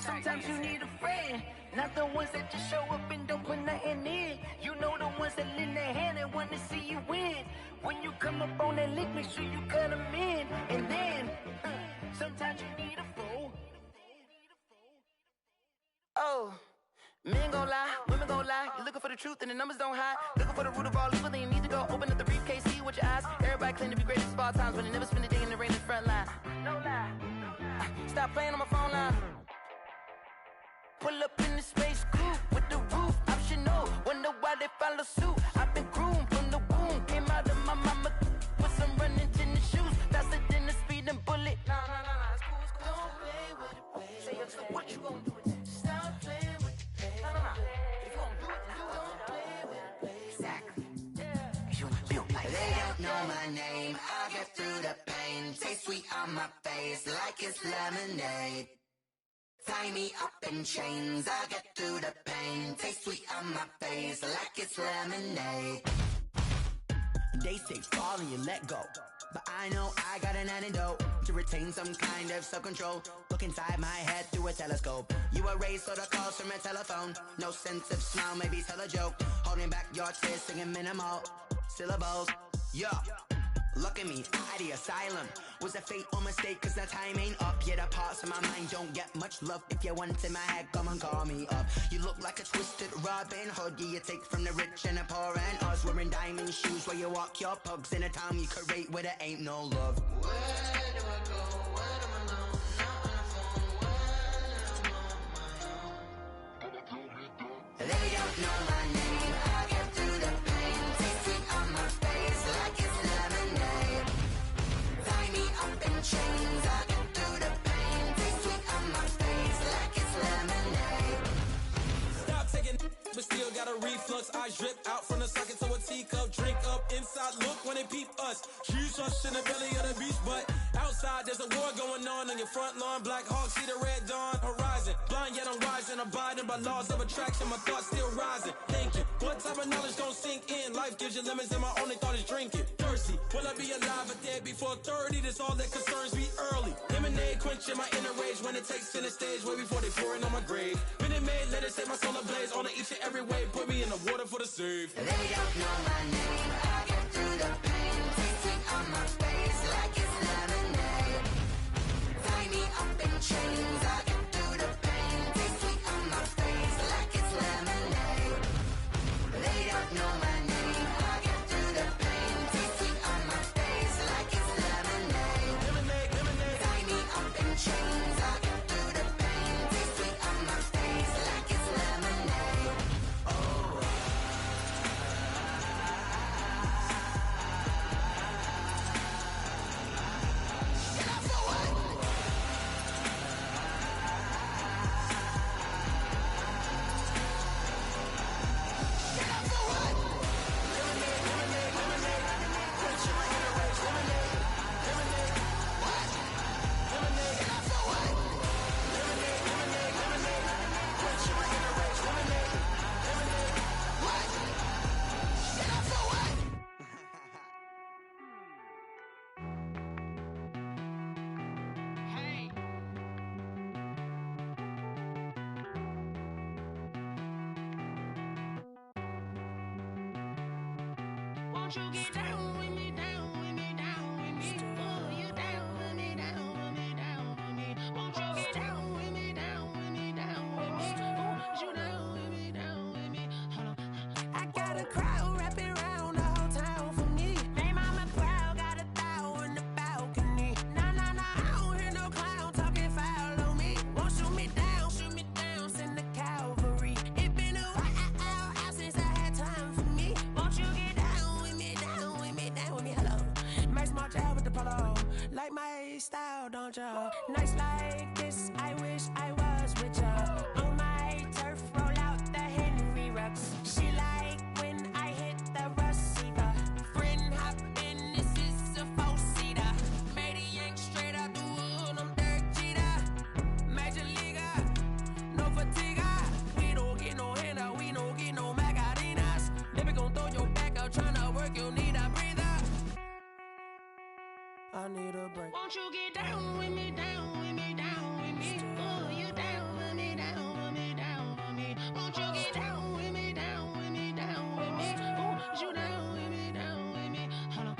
Sometimes you need a friend, not the ones that just show up and don't put nothing in. You know the ones that lend their hand and want to see you win. When you come up on that lick, make sure you cut them in. And then, sometimes you need a fool. Oh. Men gon' lie, women gon' lie. You're looking for the truth and the numbers don't hide. Looking for the root of all evil, then you need to go open up the briefcase, see with your eyes. Everybody claim to be greatest of all times, but they never spend a day in the rain in the front line. No lie. Stop playing on my phone line. Pull up in the space coupe with the roof optional. Wonder why they follow suit. I've been groomed from the womb. Came out of my mama with some running tennis shoes. Faster than the speeding bullet. No, it's cool, it's cool. Don't play with it, baby. Say yo, so what you gon' do with it? Stop playing with it. If you gon' do it, you don't play with it, baby. Exactly. You built like that. They don't know my name. I'll get through the pain. Taste sweet on my face like it's lemonade. Tie me up in chains. I'll get through the pain. Taste sweet on my face like it's lemonade. They say fall and you let go, but I know I got an antidote to retain some kind of self-control. Look inside my head through a telescope. You erase all the calls from a telephone. No sense of smile, maybe tell a joke. Holding back your tears, singing minimal syllables. Yeah, look at me, at the asylum. Was a fate or mistake, cause the time ain't up. Yet the parts of my mind don't get much love. If you want in my head, come and call me up. You look like a twisted Robin Hood. Yeah, you take from the rich and the poor and us. Wearing diamond shoes where you walk your pugs in a town you create where there ain't no love. Where do I go? Where am I now? Not on the phone. When I'm on my own. They don't know my name. I get through the pain. Taste sweet on my face like it's lemonade. Tie me up in chains. I get through the pain. Taste sweet on my face like it's lemonade. Stop taking, but still got a reflux. I drip out from the socket to a teacup. Drink up inside. Look when they peep us. Shoes us in the belly of the beach, but outside there's a war going on your front lawn. Black Hawk see the red dawn horizon. Blind yet I'm rising, abiding by laws of attraction. My thoughts still rising. Thinking, what type of knowledge don't sink in? Life gives you lemons and my only thought is drinking. Thirsty, will I be alive or dead before 30? That's all that concerns me early. Lemonade quenching my inner rage when it takes center stage way before they pour it on my grave. Minute Maid, let it set my soul ablaze on each and every way. Put me in the water for the save. They don't know my name. I get through the pain. Taste sweet on my face like it's lemonade. Tie me up in chains. I get through the pain. Taste sweet on my face like it's lemonade. They don't know my name. I get through the pain. Taste sweet on my face like it's lemonade. Tie me up in chains. I get through the pain. Won't you get down with me, down with me, down with me? Oh, you down with me, down with me, down with me. Won't you get down with me, down with me, down with me? Oh, you down with me, down with me? Hold on. I got a crowd wrapping around the whole town for me. Name on my crowd, got a thou in the balcony. Nah, nah, nah, I don't hear no clown talking foul on me. Won't shoot me down, send the cavalry. It been a while since I had time for me. Won't you get down with me, down with me, down with me? Hello. Max March out with the polo. Like my style, don't ya? Nights like this, I wish I was with ya. On my turf, roll out the Henry Rux. She like when I hit the receiver. Friend hop in, this is a four-seater. Made a yank straight out the wood, I'm Derek Jeter. Major leaguer, no fatigue. We don't get no handout, we don't get no Macarinas. Never gon' throw your back out, tryna work, you need a breather. I need a break. Won't you get down with me, down with me, down with me? Oh, you down with me, down with me, down with me? Won't you get down with me, down with me, down with me? Oh, you down with me, down with me? Hold on.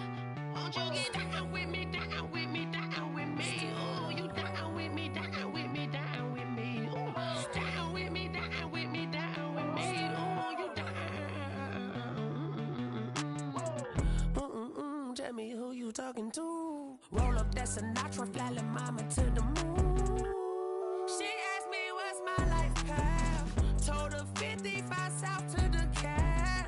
Won't you get down with me, down with me, down with me? Oh, you down with me, down with me, down with me? Oh, down with me, down with me, down with me? Oh, you down. Tell me who you talking to. Roll up that Sinatra, fly la mama to the moon. She asked me what's my life path. Told her 55 south to the cat.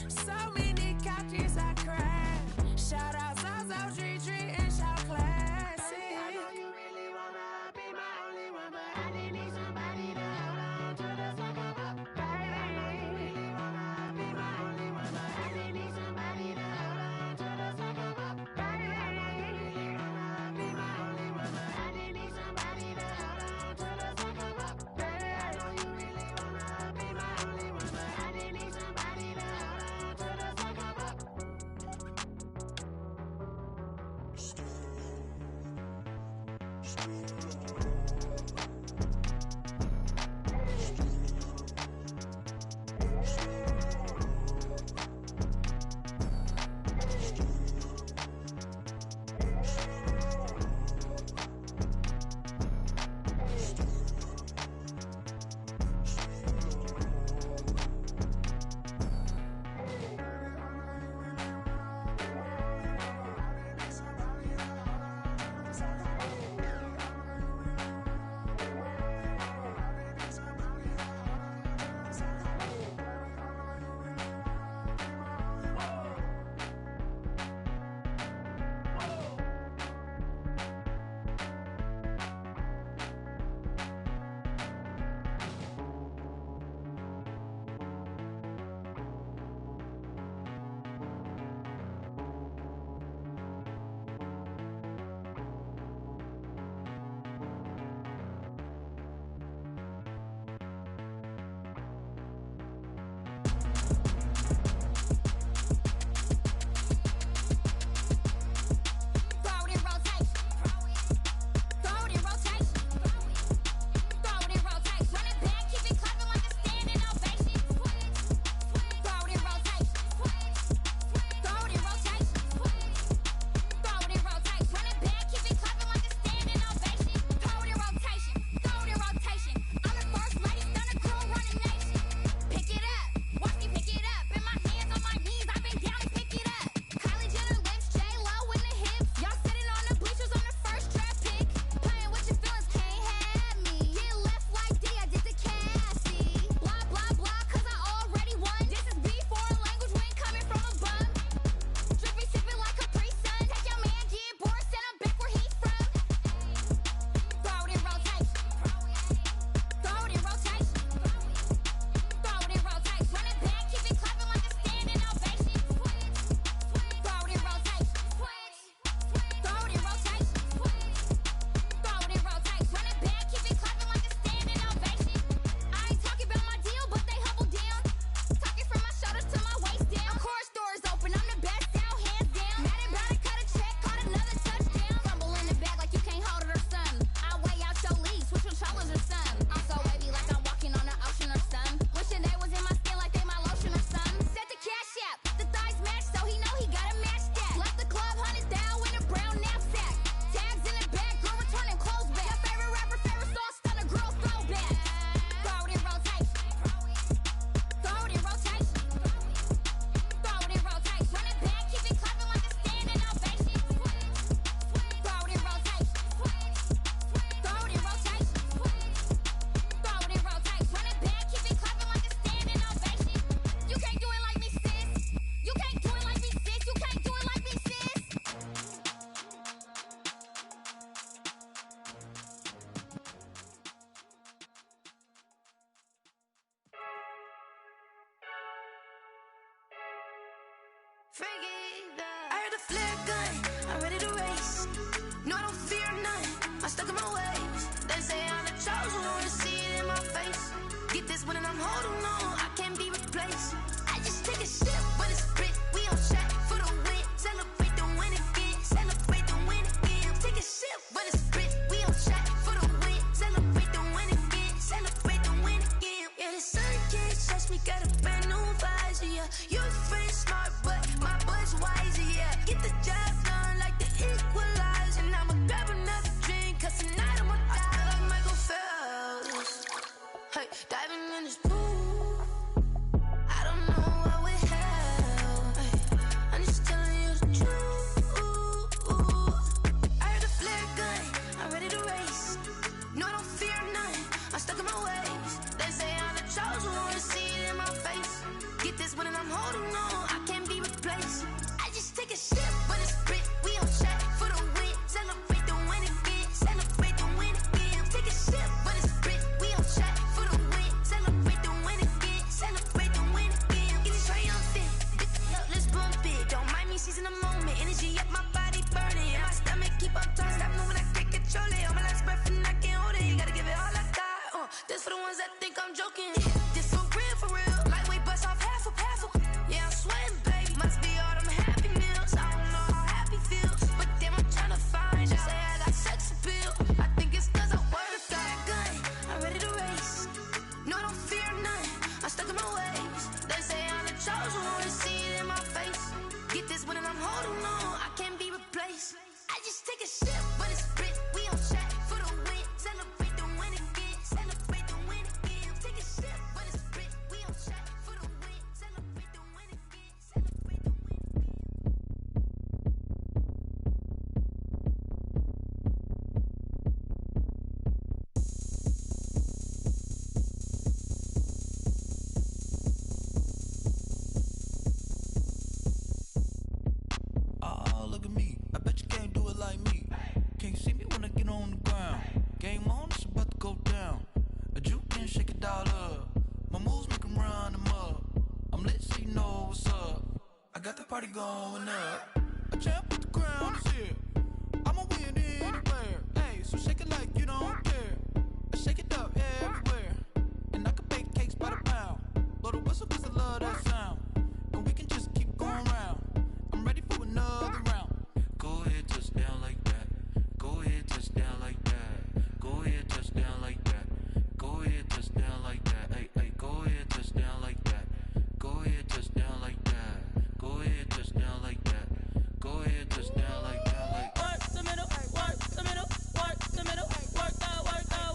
So many couches I crashed. Shout out South Street and shout classic. I know you really wanna be my only one, but I didn't need somebody to hold on to the second up. Baby, I know you really wanna be my only one, but I didn't need somebody to hold on to the second up. Baby, I know you really wanna be my only one, but I didn't need somebody to hold on to the second up. Baby, I know you really wanna be my only one, but I didn't need somebody to hold on to the second up. I heard the flare gun, I'm ready to race. No, I don't fear none, I'm stuck in my ways. They say I'm the chosen one, see it in my face. Get this one and I'm holding on, I can't be replaced. I just take a sip, but it's spit. We on shot for the win. Celebrate the win again, celebrate the win again. Take a sip, but it's spit. We on shot for the win. Celebrate the win again, celebrate the win again. Yeah, the sun can't touch me, got a brand new visor, yeah. You friend smart, but my bud's wiser, yeah. Get the job done like the equalizer. And I'ma grab another drink, cause tonight I'ma die like Michael Phelps. Hey, diving in this pool, I don't know what would help. Hey, I'm just telling you the truth. I heard the flare gun, I'm ready to race. No, I don't fear none, I'm stuck in my ways. They say I'm the chosen one, see it in my face. Get this one and I'm holding on, I can't be replaced. I just take a sip, but it's spit. We on shot for the win. Celebrate the win again, celebrate the win again. Take a sip, but it's spit. We on shot for the win. Celebrate the win again, celebrate the win again. Get it triumphant, let's bump it. Don't mind me seizing the moment. Energy up, my body burning. My stomach keep on turning. Stop moving, I can't control it. On my last breath and I can't hold it. You gotta give it all I got. This for the ones that think I'm joking. This for real, for real. Lightweight bust off half a. Yeah, I'm sweating, baby. Must be all them happy meals. I don't know how happy feels, but damn, I'm tryna find you. Say I got sex appeal. I think it's cause I work. Got a gun, I'm ready to race. No, I don't fear none, I'm stuck in my ways. They say I'm the chosen one, see it in my face. Get this one and I'm holding on, I can't be replaced. I just take a sip, but it's spit. We on shot for the win. Celebrate the win again, celebrate the win again. Take a sip, but it's spit. We on shot for the win. Celebrate the win again, celebrate the win Oh, look at me. I bet you can't do it like me. Can't see me when I get on the ground. Game on, it's about to go down. A juke and shake it all up. My moves make 'em run them up. I'm lit so you know what's up. I got the party going up. A champ with the crown is here. I'ma win anywhere. Hey, so shake it like you don't care. I shake it up everywhere. And I can bake cakes by the pound. Blow the whistle cause I love that sound. And we can just keep going round. I'm ready for another round. Go ahead, touch down like that. Go ahead, touch down like that. Go ahead, touch down like that. Go ahead, touch down like that. Hey, hey, go ahead, touch down like that. Go ahead, touch down like that. Go ahead, touch down like that. Go ahead, touch down like that. Like Work the middle, work the middle, work the middle, work the middle,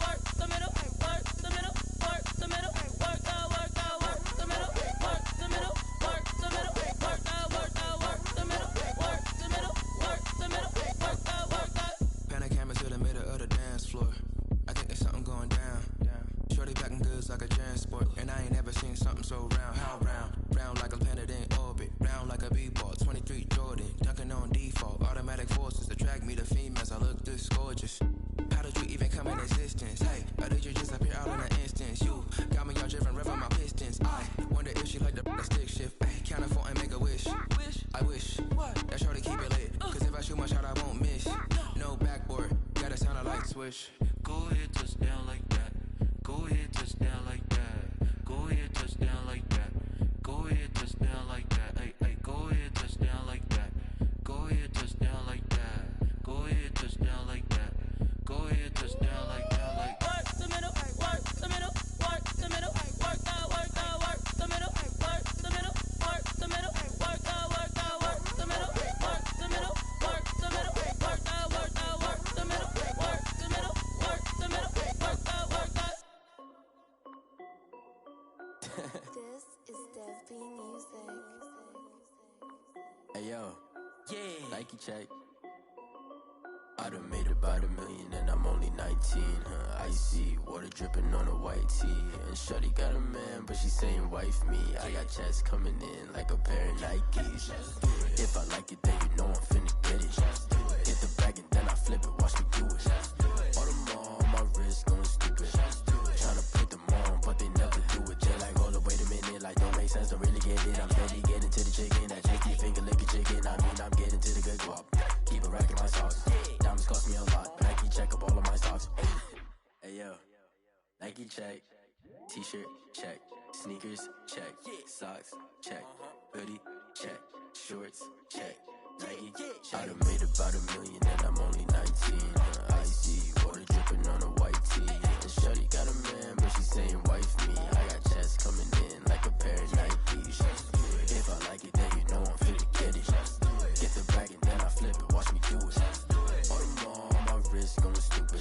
work the middle, work the middle, work the middle, work the middle, work the middle, work the middle, work the middle, work the middle, work the middle, work the. Pan a camera to the middle of the dance floor. I think there's something going down. Shorty packing goods like a transport, and I ain't never seen something so round. How round? Round like a planet in orbit, round like a b-ball. 23 Jordan, dunking on default. Automatic forces attract me to females. I look this gorgeous. How did you even come in existence? Hey, or did you just appear out in an instance? You got me all driven, revving my pistons. I wonder if she like the stick shift. Hey, count it 4 and make a wish. I wish that shorty keep it lit. Cause if I shoot my shot, I won't miss. No backboard, gotta sound a light switch. go ahead, touch down like that. Go ahead, touch down like that. Go ahead, touch down like that. Go ahead, touch down like that. Hey, hey, go ahead, touch down like that. Go ahead, touch down like that. Go ahead, touch down like that. Go ahead, touch down like that. Like work the middle, work the middle, work the middle, work the middle, work the middle, work the middle, work the middle, work the middle, work the middle, work the middle, work the middle, work the middle, work the middle, work the. This is Dev B Music. Hey yo, yeah, Nike check. I done made about $1 million and I'm only 19, huh? Icy, water dripping on a white tee. And shorty got a man, but she saying wife me. I got checks coming in like a pair of Nikes. If I like it, then you know I'm finna get it. Hit the bag and then I flip it, watch me do it. All them on my wrist going stupid. Tryna put them on, but they never do it. Just like, hold up, wait a minute, like don't make sense, don't really get it. I'm steady getting to the chicken, that chicky finger lick. Nike check, t-shirt check, sneakers check, socks check, hoodie check, shorts check, Nike check. I done made about $1 million and I'm only 19. Icy water dripping on a white tee. And shorty got a man, but she saying wife me. I got checks coming in like a pair of Nikes. If I like it, then you know I'm finna get it. Get the bag and then I flip it, watch me do it. On them all, on my wrist going stupid.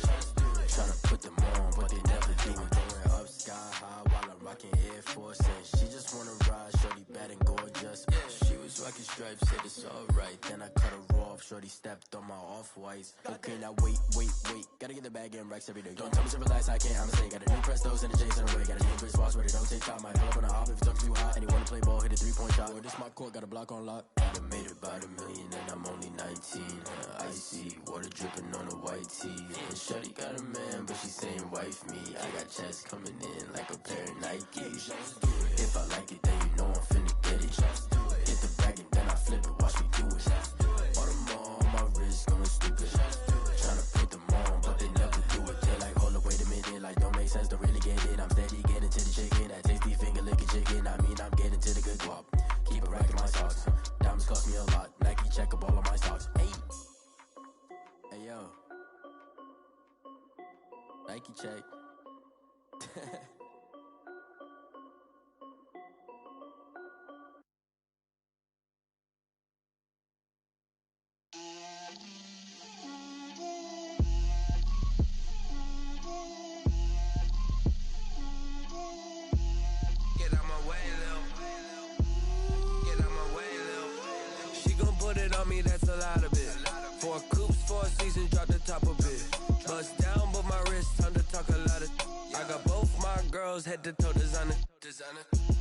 Tryna put them on, but they never do it. Going up sky high while I'm rocking Air Force. And she just wanna ride, shorty bad and gorgeous. She was rocking stripes, said it's alright. Then I cut her off, shorty stepped on my off-whites. Okay, now wait. Gotta get the bag and racks every day. Don't tell me to relax, I can't, I'ma say. Got a new Prestos and a Jason away. Got a new wristwatch where they don't take time. Might pull up on the hop if it's talking too hot. And he wanna play ball, hit a 3-point shot. Well, this my court, got a block on lock. I done made about $1 million and I'm only 19. Icy water dripping on a white tee. And shorty got a man, but she saying wife me. I got checks coming in like a pair of Nikes. If I like it, then you know I'm finna get it. Hit the bag and then I flip it, watch me do it. On them all, my wrist going stupid. Tryna put them on, but they never do it. They're like, hold up, wait a minute, like don't make sense, don't really get it. I'm steady getting to the chicken, that tasty finger licking chicken. I mean, I'm getting to the good guap. Keep it racking my socks. Diamonds cost me a lot. Nike check up all of my stocks. Hey yo, Nike check. Me, that's a lot of it. 4 coops, 4 seasons, drop the top of it. Bust down, but my wrist, time to talk a lot of. I got both my girls head to toe designer.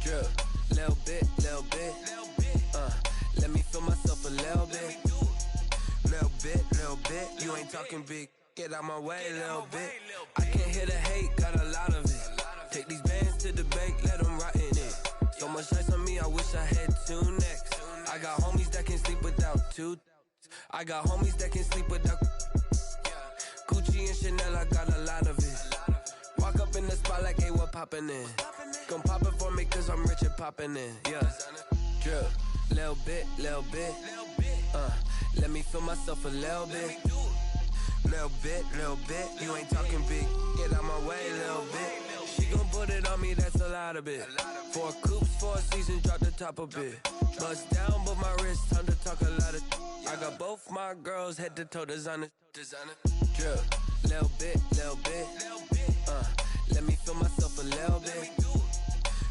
Drip, little bit. Let me feel myself a little bit. Little bit. You ain't talking big. Get out my way, little bit. I can't hear the hate, got a lot of it. Take these bands to the bank, let them rot in it. So much ice on me, I wish I had 2 necks. I got homies that can sleep without 2. I got homies that can sleep without Gucci and Chanel, I got a lot of it. Walk up in the spot like, hey, what poppin' in? Gon' pop it for me cause I'm rich and poppin' in. Yeah, drip, little bit. Let me feel myself a little bit. Little bit. You ain't talking big. Get out my way, little bit. She gon' put it on me, that's a lot of it. 4 coops, 4 seasons, drop the top a bit. Bust down, but my wrist, time to talk a lot of. I got both my girls head to toe designer. Drip, little bit. Let me feel myself a little bit.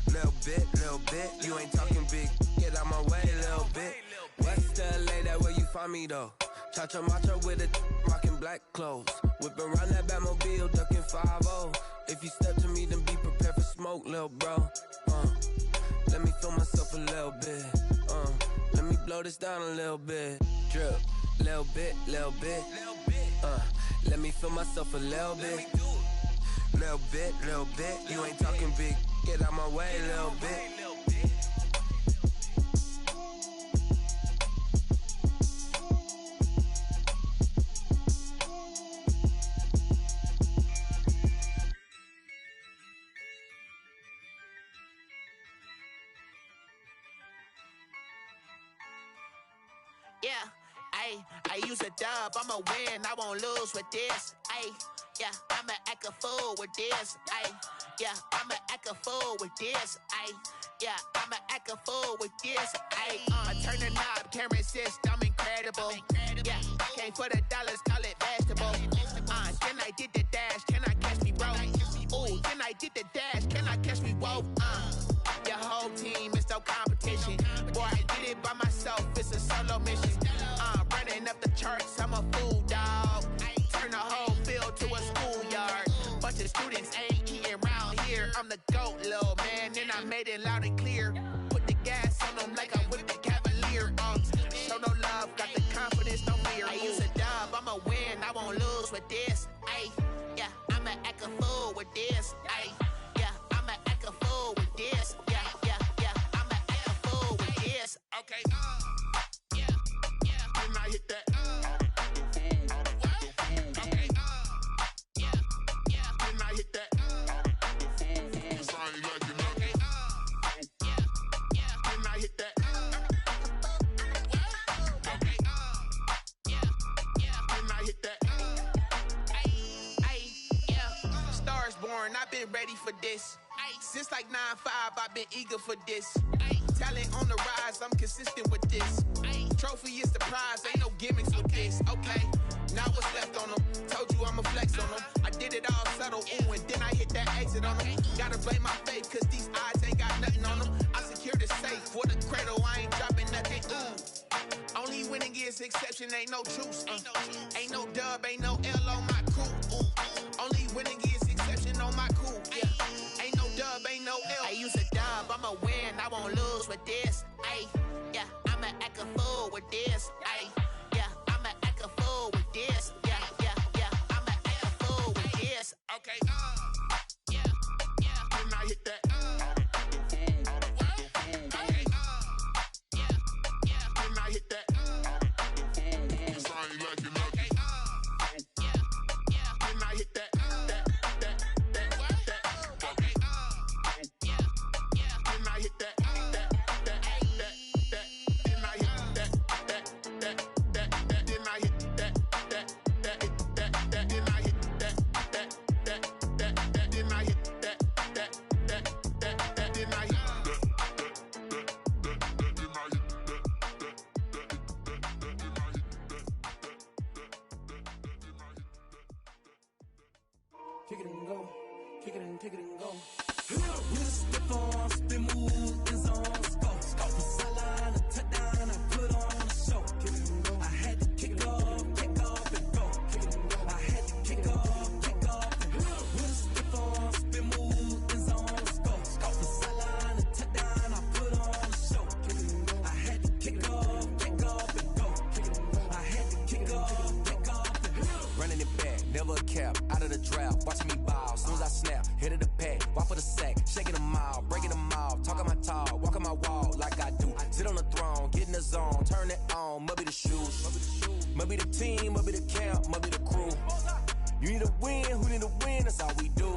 Little bit. You ain't talking big. Get out my way, little bit. West LA, that where you find me though. Cha-cha matcha with a rockin' black clothes. Whip around that Batmobile, ducking 5-0. If you step to me, then be prepared for smoke, lil' bro. Let me feel myself a little bit. Let me blow this down a little bit. Drip, little bit. Let me feel myself a little bit. Little bit. You ain't talking big. Get out my way, little bit. Yeah, I use a dub, I'ma win, I won't lose with this. Yeah, I'ma act a fool with this. Yeah, I'ma act a fool with this. Yeah, I'ma act a fool with this. I turn the knob, can't resist, I'm incredible. Yeah, came for the dollars, call it vegetable. Then I did the dash, can I catch me, bro? Ooh, then I did the dash, can I catch me, whoa? Your whole team is no competition. Boy, I did it by myself, it's a solo mission. Running up the charts, I'm a fool, dog. Turn the whole field to a schoolyard. Bunch of students ain't eating round here. I'm the GOAT, little man, and I made it loud and clear. Put the gas on them like I'm with the Cavalier. Show no love, got the confidence, no fear. I use a dub, I'ma win, I won't lose with this. Yeah, I'ma act a fool with this. Yeah, I'ma act a fool with this. Yeah, I'ma act a fool with this. Okay, yeah, when I hit that. Okay, when I hit that. been ready for this. Since like 9-5, I've been eager for this. Talent on the rise, I'm consistent with this. Trophy is the prize, ain't no gimmicks with this. Okay, now what's left on them? Told you I'ma flex on them. I did it all subtle, ooh, and then I hit that exit on them. Gotta blame my faith, cause these eyes ain't got nothing on them. I secured the safe for the cradle, I ain't dropping nothing, ooh. Only winning is exception, ain't no truce. Ain't no dub, ain't no L on my crew. Only winning is exception on my crew. Yeah. Ain't no dub, ain't no L. I use a dub, I'ma win, I won't lose with this. Ay, yeah, I'ma act a fool with this. Ay, yeah, I'ma act a fool with this. Yeah, yeah, yeah, I'ma act a fool with this. Okay, yeah, yeah. When I hit that, okay, yeah, yeah. When I hit that. Kick it and go, kick it and go. With the form, spin move, is on, let's go. From sideline to touchdown, I put on a show. Kick it and go. I had to kick off and go. Kick it and go. I had to kick off and go. With the form, spin move, is on, let's go. From sideline to touchdown, I put on a show. Kick it and go. I had to kick off and go. Kick it and go. I had to kick off and go. Running it back, never a cap, out of the drought, watching me ball, soon as I snap, hit of the pack, walk for the sack, shaking them all, breaking them off, talking my talk, walking my wall like I do, sit on the throne, get in the zone, turn it on, must be the shoes, must be the team, must be the camp, must be the crew, you need a win, who need a win, that's all we do,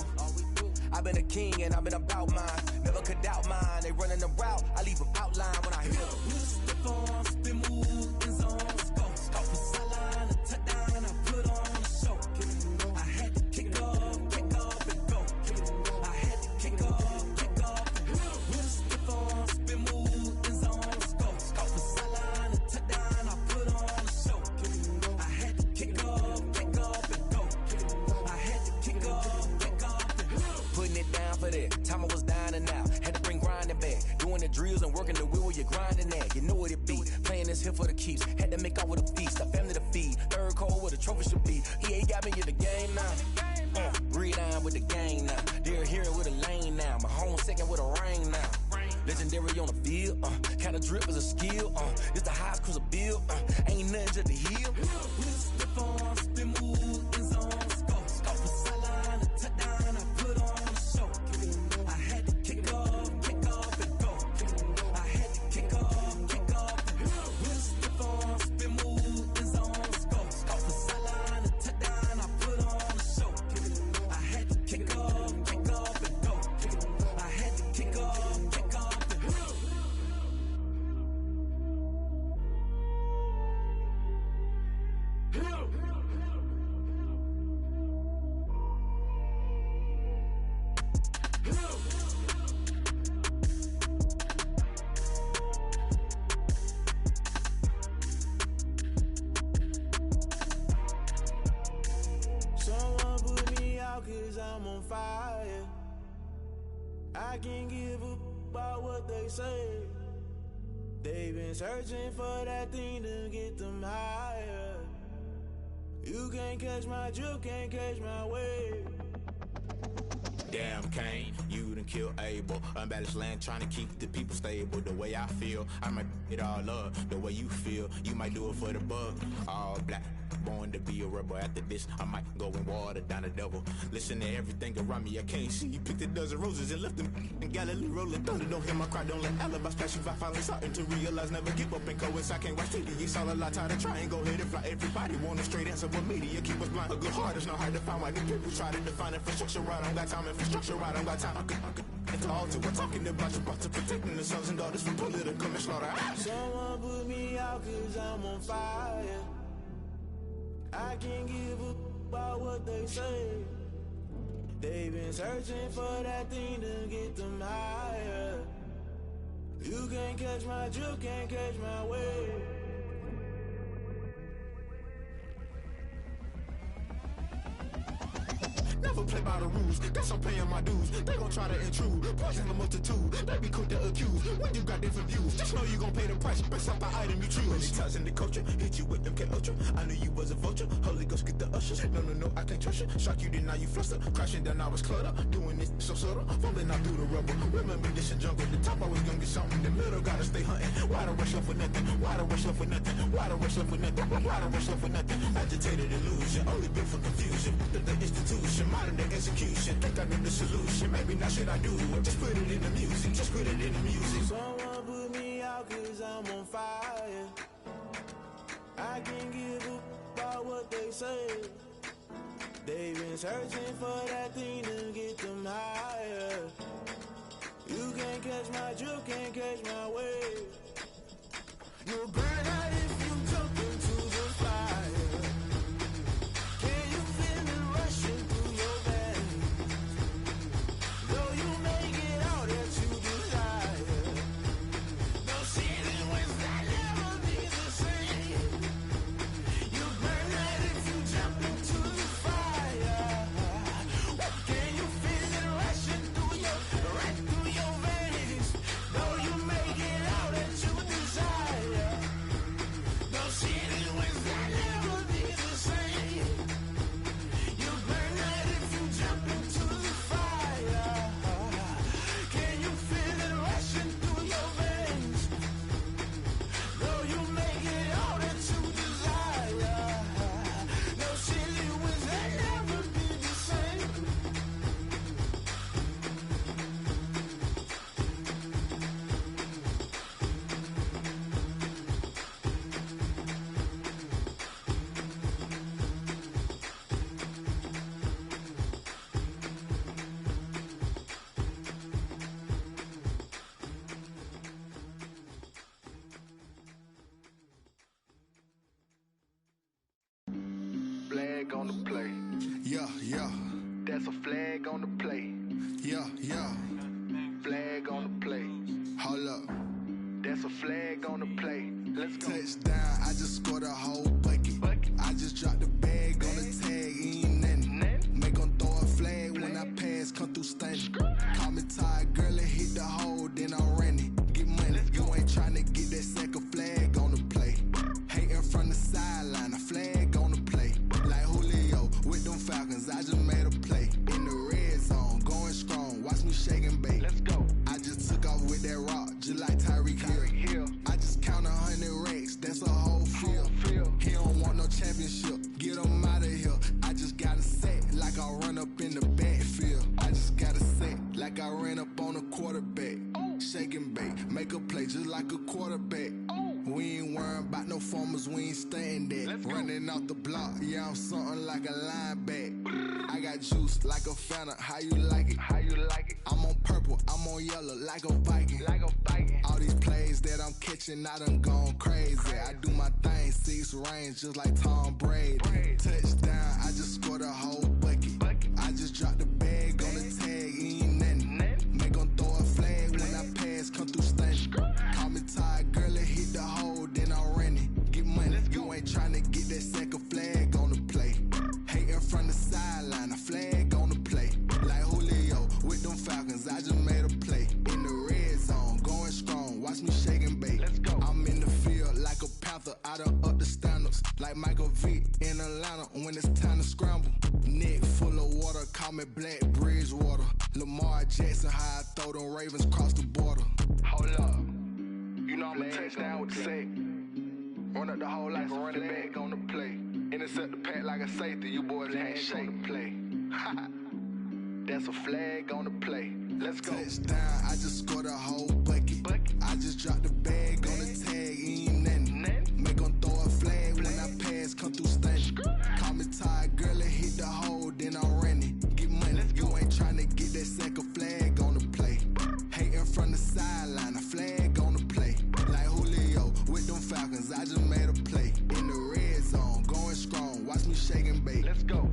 I've been a king and I've been about mine, never could doubt mine, they running the route, I leave them outline when I hit them. Step on, spin move, is on, let's go, from sideline to touchdown, I put on a show. I had to kick off and go. I had to kick off and go. With a step on, spin move, is on, let's go. From sideline to touchdown, I put on a show. I had to kick off and go. I had to kick off and go. Putting it down for that, time I was dying and out, had to bring grinding back, doing the drills and working the wheel where you're grinding at, you know what it be, playing this here for the keeps, had to make out with a feast, a family to feed, third cold where the trophy should be, EA got me in the game now, breed on with the game now, they're here with a lane now, my home second with a rain now, legendary on the field, kind of drip is a skill, it's the highest cruiser bill, ain't nothing just the hill. Step on, spin move, is on, let's go. From sideline to touchdown, I put on a show. I had to kick off and go. I had to kick off and go. Step on, spin move, is on, let's go. From sideline to touchdown, I put on a show. I had to kick off and go. I had to kick off and go. Someone put me out 'cause I'm on fire. I can't give up about what they say. They've been searching for that thing to get them higher. You can't catch my drift, can't catch my wave. Damn Kane, you done kill Abel. Unbalanced land trying to keep the people stable. The way I feel, I might it all up. The way you feel, you might do it for the bug. All black, born to be a rebel. After this, I might go and water down the devil. Listen to everything around me, I can't see. Picked a dozen roses and left them in Galilee rolling thunder. Don't hear my cry, don't let alibis pass you. I finally starting to realize, never give up and coincide. Can't watch TV, it's all a lot. Tired of trying, go ahead and fly. Everybody want a straight answer, but media keep us blind. A good heart is not hard to find. Why the people try to define infrastructure right? I don't got time, infrastructure right, I don't got time. I could call to we're talking about you, about to protecting the sons and daughters from political slaughter. Someone put me out 'cause I'm on fire. I can't give up about what they say. They've been searching for that thing to get them higher. You can't catch my drift, can't catch my wave. Never play by the rules, guess I'm paying my dues. They gon' try to intrude, poison the multitude. They be quick to accuse, when you got different views. Just know you gon' pay the price, based off the item you choose. Many times in the culture, hit you with them K-Ultra. I knew you was a vulture, Holy Ghost get the ushers. No, I can't trust you. Shock you, then now you fluster. Crashing down, I was clutter. Doing this so subtle, fumbling out through the rubble. Remember this in jungle, the top always gonna get something. In the middle, gotta stay hunting. Why the rush up for nothing? Why the rush up for nothing? Why the rush up for nothing? Why the rush up for nothing? Agitated illusion, only built for confusion. The institution, modern day execution. Think I know the solution. Maybe not should I do it? Just put it in the music. Just put it in the music. Someone put me out 'cause I'm on fire. I can't give up about what they say. They've been searching for that thing to get them higher. You can't catch my drift, can't catch my wave. You'll burn out if you jump into the fire. Can you feel it rushing through your veins? Though you may get out that you desire. No ceiling wins that never be the same. You burn out if you jump into the fire. Can you feel it rushing right through your veins? Though you may get out that you desire. No ceiling wins that never be the same. You burn out if you jump into the fire. Can you feel it rushing through your veins? Though you may get all that you desire. No ceiling wins that never be the same. Flag on the play. Yeah. That's a flag on the play. Yeah. Flag on the play. Hold up. That's a flag on the play. Let's go. Touchdown, I just scored a whole bucket. I just dropped the bag on the tag, ain't nothing. Make 'em throw a flag when I pass, come through stunning. Call me tired, girl, and hit the hole, then I'm running. Get money, you ain't tryna get that second flag on the play. Hating from the sideline, a flag on the play. Like Julio with them Falcons, I just made a play. In the red zone, going strong, watch me shake and bake. Let's go. I just took off with that rock, just like Tyreek Hill. I just count 100 racks, that's a whole field. He don't want no championship, get him out of here. I just got a set, like I run up in the backfield. I just got a set, like I ran up on a quarterback. Shake and bake, make a play just like a quarterback. We ain't worrying about no formers, we ain't staying there. Running off the block, yeah, I'm something like a lineback. I got juice like a Fanta, how you like it? I'm on purple, I'm on yellow, like a Viking. All these plays that I'm catching, I done gone crazy. I do my thing, 6 range, just like Tom Brady. Touchdown, I just scored a whole bucket. I just dropped the bag on the tag, ain't nothing. Make 'em throw a flag when I pass, come through stunning. Call me tired, girl, and hit the hole, then I'm running. Get money, you ain't tryna get that second flag on the play. Hating from the sideline, a flag on the play. Like Julio with them Falcons, I just made a play. In the red zone, going strong, watch me shake and bake. I'm in the field like a panther, I done up the standards. Like Michael Vick in Atlanta when it's time to scramble. Neck full of water, call me Black Bridgewater. Lamar Jackson, how I throw them Ravens cross the border. Hold up. You know I'm a touchdown with the sack. Run up the whole like a running back on the play. Intercept the pack like a safety. You boys ain't shake the play. That's a flag on the play. Let's go. Touchdown, I just scored a whole bucket. I just dropped the bag on the tag, ain't nothing. Make 'em throw a flag when I pass, come through stunning. Call me tired, girl, and hit the hole, then I'm running. Get money, you ain't tryna get that second flag on the play. Hating from the sideline, a flag on the play. Like Julio with them Falcons, I just made a play. In the red zone, going strong, watch me shake and bake. Let's go.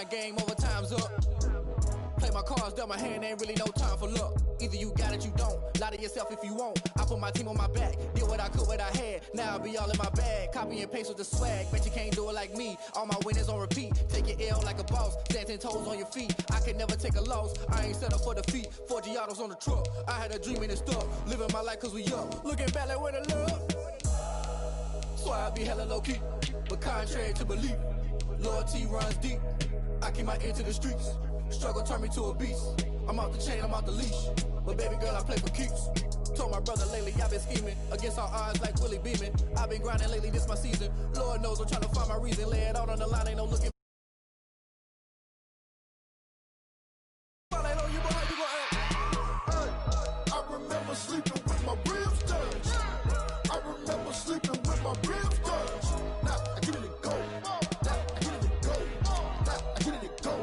game over, time's up. Play my cards, dealt my hand, ain't really no time for luck. Either you got it, you don't. Lie to yourself if you won't. I put my team on my back, did what I could, what I had. Now I'll be all in my bag, copy and paste with the swag. Bet you can't do it like me. All my winners on repeat. Take your L like a boss, stand 10 toes on your feet. I can never take a loss. I ain't set up for defeat. 4 Giottos on the truck. I had a dream and it stuck. Living my life cause we up. Looking back like where the love. So I be hella low key, but contrary to belief, loyalty runs deep. I keep my ear to the streets. Struggle turned me to a beast. I'm out the chain, I'm out the leash. But baby girl, I play for keeps. Told my brother lately, I've been scheming against all odds like Willie Beeman. I've been grinding lately, this my season. Lord knows I'm trying to find my reason. Lay it out on the line, ain't no looking. I remember sleeping with my ribs touched. I remember sleeping with my ribs touched. Now I get it and go. Now I get it and go. Now I get it and go.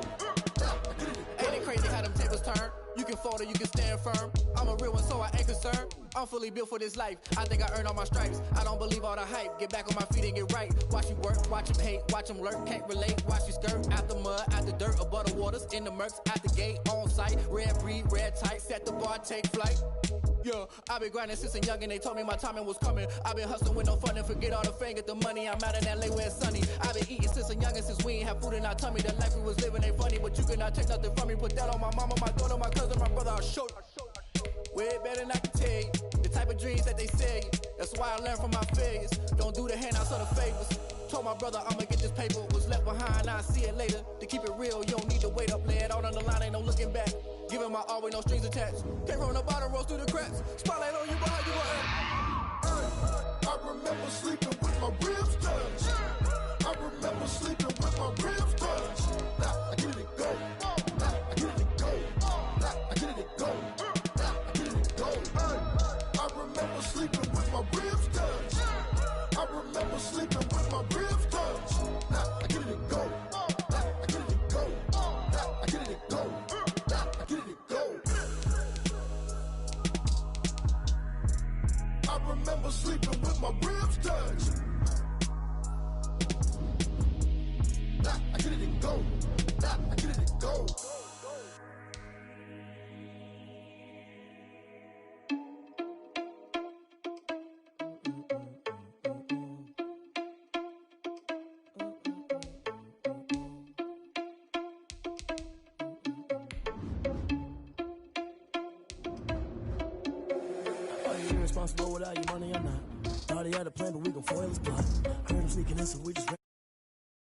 Now I get it and go. Ain't it crazy how them tables turn? You can fall or you can stand firm. I'm a real one, so I ain't concerned. I'm fully built for this life. I think I earned all my stripes. I don't believe all the hype. Get back on my feet and get right. Watch you work, watch him hate, watch him lurk. Can't relate, watch you skirt. Out the mud, out the dirt, above the waters, in the murks, out the gate, on site. Red breed, red tight, set the bar, take flight. Yeah, I been grinding since a youngin', they told me my timing was coming. I been hustling with no fun and forget all the fame, get the money. I'm out in LA where it's sunny. I been eating since a youngin', since we ain't have food in our tummy. The life we was living ain't funny, but you cannot take nothing from me. Put that on my mama, my daughter, my cousin, my brother, I'll show you. Way better than I can tell you. The type of dreams that they sell you. That's why I learned from my failures. Don't do the handouts or the favors. Told my brother I'ma get this paper. Was left behind, I'll see it later. To keep it real, you don't need to wait up. Lay it out on the line, ain't no looking back. Giving my all with no strings attached. Came from the bottom, rose through the cracks. Spotlight on you, behind you gon' I remember sleeping with my ribs touched. I remember sleeping with my ribs touched. Now I get it and go. Now I get it and go. Now I get it and go. Now I get it and go. I remember sleeping with my ribs touched. I remember sleeping with my ribs touched. Now I get it and go. Now I get it and go. Now I get it and go. Now I get it and go. I remember sleeping with my ribs touched. Now I get it and go. Now I get it and go. Are you irresponsible without your money or not? Thought he had a plan, but we gon' foil his plot. Heard him sneaking in, so we just ran